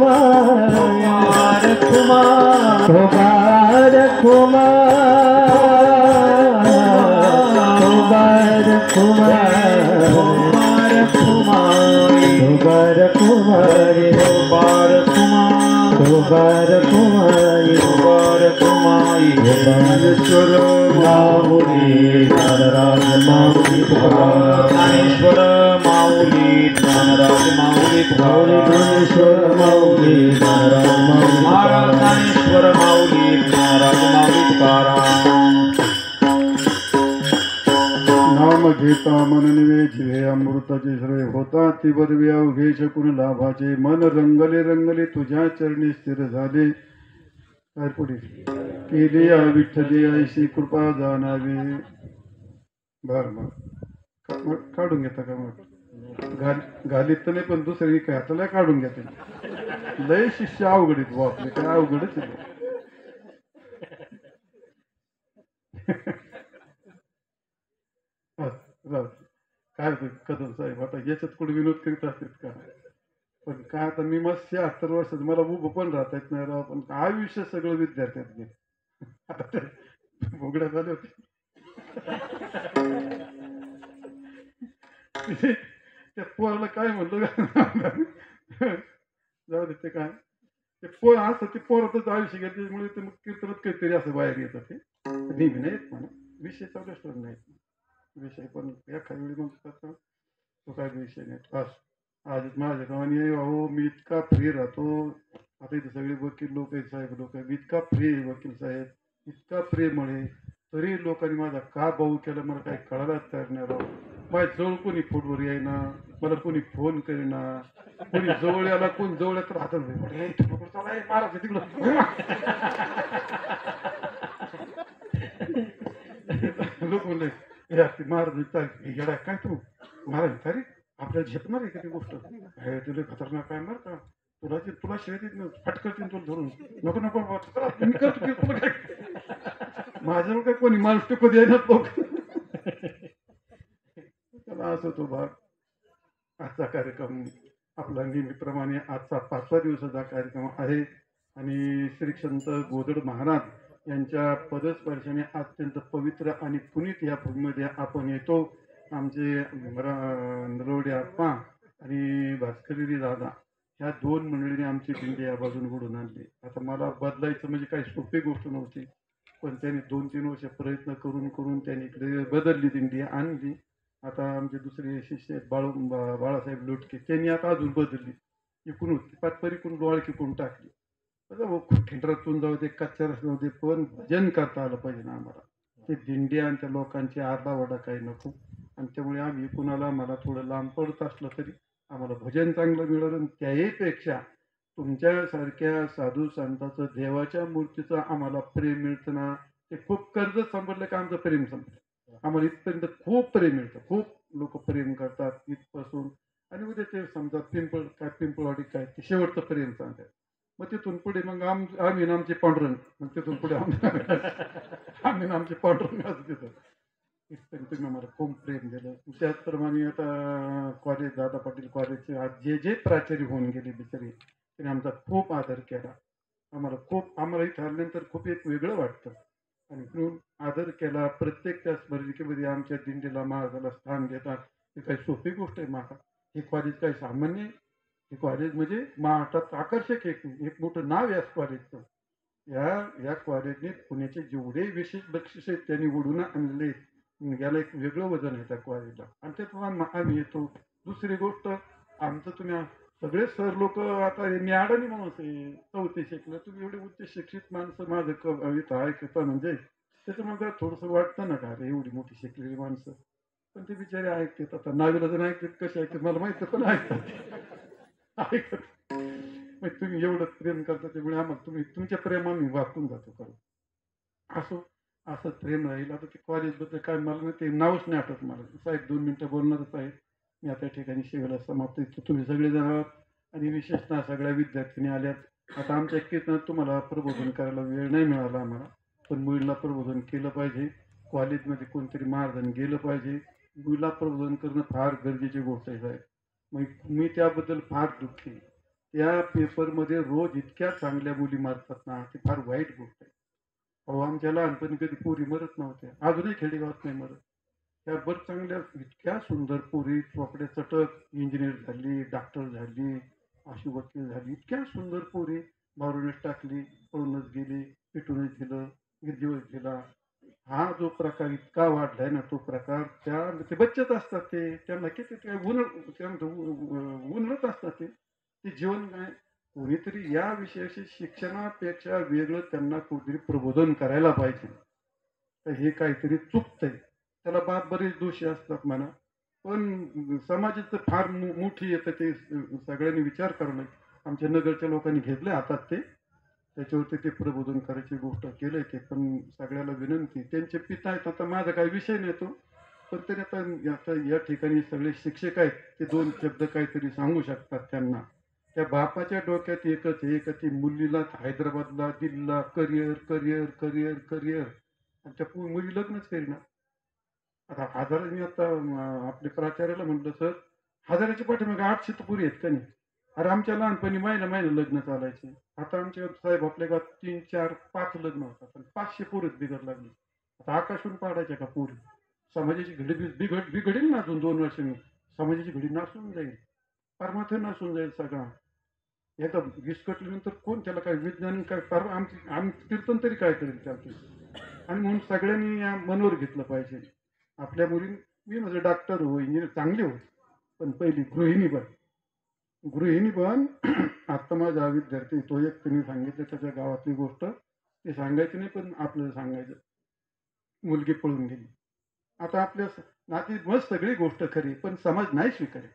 रखुमाई विठोबा रखुमाई विठोबा रखुमाई विठोबा ज्ञानेश्वर माऊली ज्ञानराज माऊली ज्ञानेश्वर माऊली ज्ञानराज माऊली ज्ञानेश्वर माऊली ज्ञानराज माऊली महाराज ज्ञानेश्वर माऊली ज्ञानराज माऊली तुकाराम नाम घेता मन निवे जिवे अमृताचे सर्वे होता ती बरवे अवघे शकून लाभाचे मन रंगले रंगले तुझ्या चरणी स्थिर झाले काय पुढे केली या विठ्ठली ऐशी कृपा जाणावी बर मग काढून घेता का मग घालीत तर नाही पण दुसरी काय हाताला काढून घेते लय शिष्य अवघडीत बुवा आपले काय अवघडच आहे काय कदम साहेब आता याच्यात कुठे विनोद करीत असतात का पण काय आता मी मस्त 76 वर्षात मला उभं पण राहता येत नाही राव पण आयुष्य सगळं विद्यार्थ्यात गेलं आता ते भोगड्या झाले होते त्या पोराला काय म्हणतो जाऊ दे ते काय ते पोर असं ते पोरातच आयुष्य गेलं त्याच्यामुळे ते मग कीर्तनच काहीतरी असं बाहेर येतं ते नेहमी नाही येत म्हणा विषय चालू नाही विषय पण एखाद्या वेळी मग तो काय विषय नाही बस आज माझ्या गावाने अहो मी इतका फ्री राहतो आता इथे सगळे वकील लोक आहेत साहेब लोक मी इतका फ्री आहे वकील साहेब इतका प्रेमळे तरी लोकांनी माझा का भाऊ केला मला काही कळायलाच तयार नाही राव माझ्या जवळ कोणी फोटोवर येईना मला कोणी फोन करेना कोणी जवळ याला कोण जवळ तर हातात महाराज तिकडं लोक म्हणले महाराज येडा काय तू महाराज काय रे आपल्याला झेपणार आहे का ती गोष्ट तुला खतरनाक काय मार का तुला शिवाय फटकरतील तुला धरून नको नको माझ्यावर काय कोणी माणूस कधी येणार लोक त्याला असं तो भाग आजचा कार्यक्रम आपला नेहमीप्रमाणे आजचा 5व्या दिवसाचा कार्यक्रम आहे आणि श्री संत गोदड महाराज यांच्या पदस्पर्शाने अत्यंत पवित्र आणि पुनीत या भूमीमध्ये आपण येतो आमचे नरवडे आप्पा आणि भास्करी दादा ह्या दोन मंडळींनी आमची दिंडी या बाजून घडून आणली. आता मला बदलायचं म्हणजे काही सोपी गोष्ट नव्हती, पण त्यांनी 2-3 वर्ष प्रयत्न करून करून त्यांनी इकडे बदलली, दिंडी आणली. आता आमचे दुसरे शिष्य आहेत बाळासाहेब लोटके, त्यांनी आता अजून बदलली. इकडून होती पातपरी करून डोळकी करून टाकली. आता खूप खिंडरातून जाऊ दे, कच्च्या रस्त्यावर दे, पण भजन करता आलं पाहिजे ना आम्हाला. ते दिंडी आणि त्या लोकांची आरडाओरडा काही नको. आणि त्यामुळे आम्ही कुणाला मला थोडं लांब पडत असलं तरी आम्हाला भजन चांगलं मिळालं. आणि त्याही पेक्षा तुमच्यासारख्या साधू संतांचं, देवाच्या मूर्तीचं आम्हाला प्रेम मिळतं ना, ते खूप कर्ज संपडलं का आमचं प्रेम संपलं. आम्हाला इथपर्यंत खूप प्रेम मिळतं, खूप लोक प्रेम करतात इथपासून. आणि उद्या ते समजा पिंपळवाडी काय ते शेवटचं प्रेम सांगतात. मग तिथून पुढे मग आम्ही ना आमचे पांडुरंग, मग तिथून पुढे आम्ही ना आमचे पांडुरंग असं तिथं. इथपर्यंत तुम्ही आम्हाला खूप प्रेम दिलं. त्याचप्रमाणे आता कॉलेज, दादा पाटील कॉलेजचे आज जे जे प्राचार्य होऊन गेले बिचारे, त्यांनी आमचा खूप आदर केला. आम्हाला इथं आल्यानंतर खूप एक वेगळं वाटतं. आणि म्हणून आदर केला. प्रत्येक त्या स्मरणिकेमध्ये आमच्या दिंडीला महाराजाला स्थान देतात. ही काही सोपी गोष्ट आहे महाराज. हे कॉलेज काही सामान्य आहे. हे कॉलेज म्हणजे महाराष्ट्रात आकर्षक एक मोठं नाव आहे या कॉलेजचं. या कॉलेजने पुण्याचे जेवढे विशेष बक्षीस आहेत त्यांनी ओढून आणलेले आहेत. याला एक वेगळं वजन आहे त्या कॉलेजला. आणि त्यातून आम्ही येतो. दुसरी गोष्ट, आमचं तुम्ही सगळे सर लोक आता मी अडाणी माणूस आहे, 4थी शिकलं. तुम्ही एवढे उच्च शिक्षित माणसं माझं इथं ऐकता म्हणजे त्याच्यामध्ये थोडंसं वाटतं ना का, अरे एवढी मोठी शिकलेली माणसं, पण ते बिचारे ऐकतात. आता नावीला जर ऐकतात कसे ऐकतात मला माहिती, पण ऐकतात ऐकत. मग तुम्ही एवढं प्रेम करता त्यामुळे आम्हाला तुमच्या प्रेमाने वाचून जातो करू. असं असं प्रेम राहील. आता ते कॉलेजबद्दल काय मला नाही, ते नावच नाही आठवत मला. साहेब 2 मिनिटं बोलणारच आहे. मी आता ठिकाणी शिबिराला समाप्त. तुम्ही सगळेजण आहात आणि विशेषतः सगळ्या विद्यार्थिनी आल्यात. आता आमच्या कीर्तनात तुम्हाला प्रबोधन करायला वेळ नाही मिळाला आम्हाला, पण मुलीला प्रबोधन केलं पाहिजे. कॉलेजमध्ये कोणतरी महाराजांनी गेलं पाहिजे. मुलीला प्रबोधन करणं फार गरजेची गोष्ट आहे साहेब. मग मी त्याबद्दल फार दुःखी आहे. त्या पेपरमध्ये रोज इतक्या चांगल्या मुली मारतात ना, ती फार वाईट गोष्ट आहे. अहो आमच्या लहानपणी कधी पोरी मरत नव्हत्या, अजूनही खेडेगावात नाही मरत. त्या बरं चांगल्या इतक्या सुंदर पोरी, चोपड्या चटक, इंजिनियर झाली, डॉक्टर झाली, अशी वकील झाली, इतक्या सुंदर पोरी मारूनच टाकली, पळूनच गेली, पिटूनच दिलं, गिरजीवर दिला. हा जो प्रकार इतका वाढलाय ना, तो प्रकार ते बच्चेच असतात, त्यांना किती काय उन्हाळत असतात. ते जीवन काय, कोणीतरी या विषयाशी शिक्षणापेक्षा वेगळं त्यांना कोणतरी प्रबोधन करायला पाहिजे. तर हे काहीतरी चुकतंय. त्याला बाप बरेच दोषी असतात म्हणा, पण समाजाचं फार मोठी येतं ते सगळ्यांनी विचार करणं. आमच्या नगरच्या लोकांनी घेतले हातात ते, त्याच्यावरती ते प्रबोधन करायची गोष्ट केलंय ते. पण सगळ्याला विनंती, त्यांचे पिता आहेत, आता माझा काही विषय नाही तो, पण तरी आता या ठिकाणी सगळे शिक्षक आहेत, ते 2 शब्द काहीतरी सांगू शकतात त्यांना. त्या बापाच्या डोक्यात एकच आहे का, ती मुलीला हैदराबादला, दिल्लीला करिअर करिअर करिअर करिअर, आणि त्या मुली लग्नच करीना. आता हजारांनी आता आपले प्राचार्याला म्हटलं, सर हजाराच्या पाठीमागे 800 तर पुरी आहेत का नाही. अरे आमच्या लहानपणी महिना महिना लग्न चालायचे. आता आमच्या साहेब आपल्या गावात 3, 4, 5 लग्न होतात, पण 500 पोरच बिघड लागली. आता आकाशून पाडायच्या का पोरी. समाजाची घडी बिघडेल ना अजून 2 वर्षांनी. समाजाची घडी नासून जाईल, परमार्थ नासून जाईल सगळा. एकदा विस्कटल्यानंतर कोण त्याला काय विज्ञान काय परवा आम्ही कीर्तन तरी काय करेल त्याचं. आणि म्हणून सगळ्यांनी या मनोर घेतलं पाहिजे. आपल्या मुली, मी म्हणजे डॉक्टर हो, इंजिनियर चांगले हो, पण पहिली गृहिणी बन. गृहिणी बन. आत्ता माझा विद्यार्थी तो एक त्यांनी सांगितलं त्याच्या गावातली गोष्ट, ते सांगायची नाही पण आपल्याला सांगायचं. मुलगी पळून गेली. आता आपल्या नाती मस्त सगळी गोष्ट खरी, पण समाज नाही स्वीकारेल.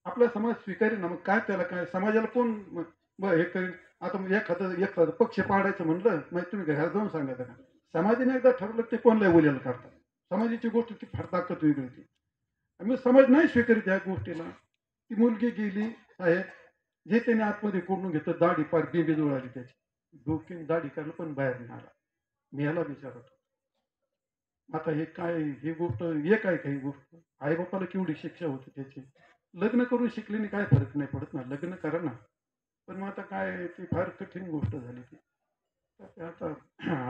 आपला समाज स्वीकारेल ना, मग काय त्याला काय समाजाला कोण हे करेल. आता मग एखादं पक्ष पाडायचं म्हणलं, मग तुम्ही घरात जाऊन सांगायचं का. समाजाने एकदा ठरवलं ते कोणलाही बोलायला काढतात. समाजाची गोष्ट ती फार ताकद वेगळी होती. आणि मग समाज नाही स्वीकारित ह्या गोष्टीला. ती मुलगी गेली साहेब, जे त्याने आतमध्ये कोंडून घेतलं, दाढी पार बेबी जुळाली त्याची, डोक्याने दाढी काढलं पण बाहेर नाही आला. मी याला विचारतो, आता हे काय, ही गोष्ट एक आहे का ही गोष्ट. आई बापाला केवढी शिक्षा होती त्याची. लग्न करून शिकलेने काय फरक नाही पडत ना, लग्न करा ना. पण मग आता काय, ती फार कठीण गोष्ट झाली ती. आता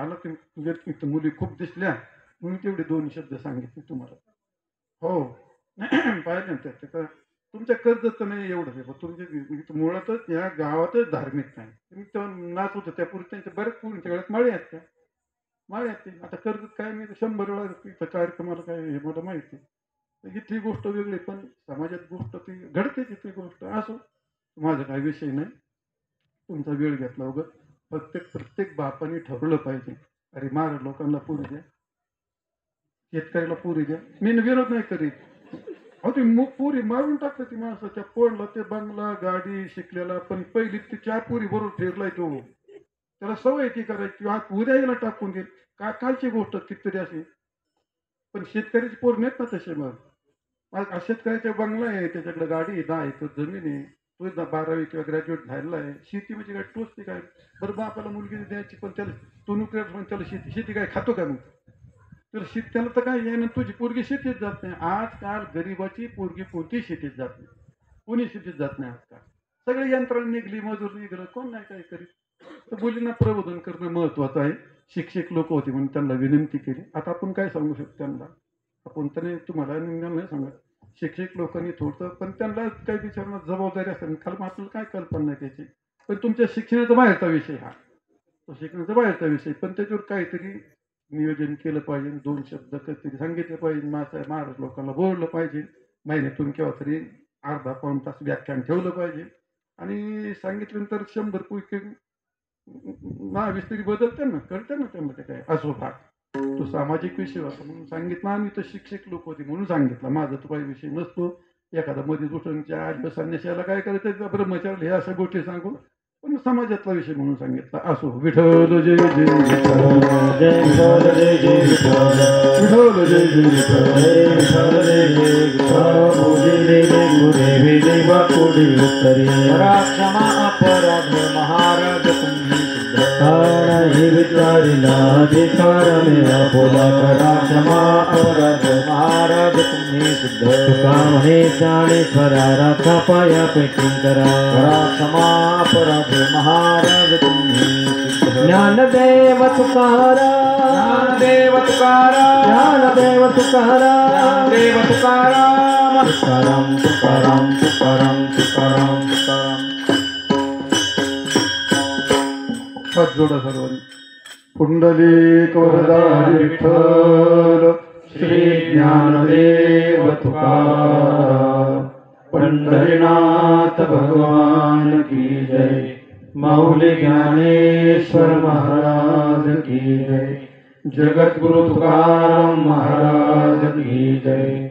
आला ते मुली खूप दिसल्या म्हणून तेवढे 2 शब्द सांगितले तुम्हाला. हो पाहिजे ना त्याचं. तुमच्या कर्जत नाही एवढंच आहे, पण तुमच्या मुळातच या गावातच धार्मिक नाही. तुम्ही तेव्हा नाच होतं त्या पूर्वी त्यांच्या बऱ्याच पूर्वीच्या वेळात माळे आहेत त्या माळे आहेत ते. आता कर्जत काय मी 100 वेळा इथं कार्यक्रमाला काय हे मला माहिती आहे. तर इथली गोष्ट वेगळी, पण समाजात गोष्ट ती घडते तिथली गोष्ट असो. माझा काही विषय नाही, तुमचा वेळ घेतला उगत. प्रत्येक बापाने ठरवलं पाहिजे, अरे महाराज लोकांना पुरी द्या, शेतकऱ्याला पुरी द्या. मी विरोध नाही करीत. अहो ती पुरी मारून टाकतं ती माणसाच्या पोळला, ते बंगला गाडी शिकलेला, पण पहिली ती 4 पुरी बरोबर फिरलाय तो. त्याला सवय ती करायची, आज उद्या याला टाकून देईल. कालची गोष्ट कितीतरी अशी. पण शेतकऱ्याची पोर नेत ना तसे. मग शेतकऱ्याचा बंगला आहे, त्याच्याकडे गाडी आहे, 10 एकर जमीन आहे, तो 12वी किंवा ग्रॅज्युएट झालेला आहे. शेती म्हणजे काय टोचते काय? बरं बापाला मुलगी द्यायची, पण त्याला तो नोकऱ्या म्हणून त्याला शेती काय खातो का मग? तर त्याला तर काय आहे, तुझी पोरगी शेतीत जात नाही. आजकाल गरीबाची पोरगी कोणती शेतीत जात नाही, कोणी शेतीत जात नाही आजकाल. सगळे यंत्रणा निघली, मजूर निघलं, कोण नाही काय करीत. तर मुलींना प्रबोधन करणं महत्वाचं आहे. शिक्षक लोक होते म्हणून त्यांना विनंती केली. आता आपण काय सांगू शकतो त्यांना? आपण तर तुम्हाला नाही सांगत. शिक्षक लोकांनी थोडं, पण त्यांना काही विचारणं जबाबदारी असेल. काल आपल्याला काय कल्पना नाही त्याची. पण तुमच्या शिक्षणाचा बाहेरचा विषय हा, तो शिक्षणाचा बाहेरचा विषय, पण त्याच्यावर काहीतरी नियोजन केलं पाहिजे. 2 शब्द कधीतरी सांगितले पाहिजे. महाराज लोकांना बोललं पाहिजे. महिन्यातून केव्हा तरी अर्धा-पाऊण तास व्याख्यान ठेवलं पाहिजे. आणि सांगितल्यानंतर 100 पैकी 20 तरी बदलते ना, कळते ना त्यांना. ते काय असो भाग, तो सामाजिक विषय होता म्हणून सांगितला. आम्ही तर शिक्षक लोक होते म्हणून सांगितलं. माझा तो काही विषय नसतो. एखादा मध्ये दुसऱ्यांच्या आज संन्यासाला काय करायचं, ब्रह्मचार्य हे अशा गोष्टी सांगून, पण समाजातला विषय म्हणून सांगितला. असो. विठ्ठल जय जय विठ्ठल, जय विठ्ठल जय जय विठ्ठल, विठ्ठल जय जय विठ्ठल, जय विठ्ठल जय जय विठ्ठल. पूजिले गुरुदेवी देवा कोडी उत्तरी, क्षमा अपराध महाराज तुम्ही शुद्ध. हे विचारिला अधिकार मेरा पोला करा क्षमा अपराध महाराज तुम्ही शुद्ध. तुका म्हणे ज्ञानेश्वरा राखा पाया पैकी करा. क्षमा अपराध महाराज तुम्ही शुद्ध. ज्ञानदेव तुकारा, ज्ञानदेव तुकाराम, ज्ञानदेव तुकारा, ज्ञानदेव तुकाराम, तुकाराम तुकाराम तुकाराम तुकाराम तुकाराम. हात जोडा सर्वांनी. पुंडलिक वरदारी विठ्ठल, श्री ज्ञानदेव तुकाराम. पंढरीनाथ भगवान की जय. माऊली ज्ञानेश्वर महाराज की जय. जगद्गुरु तुकाराम महाराज की जय.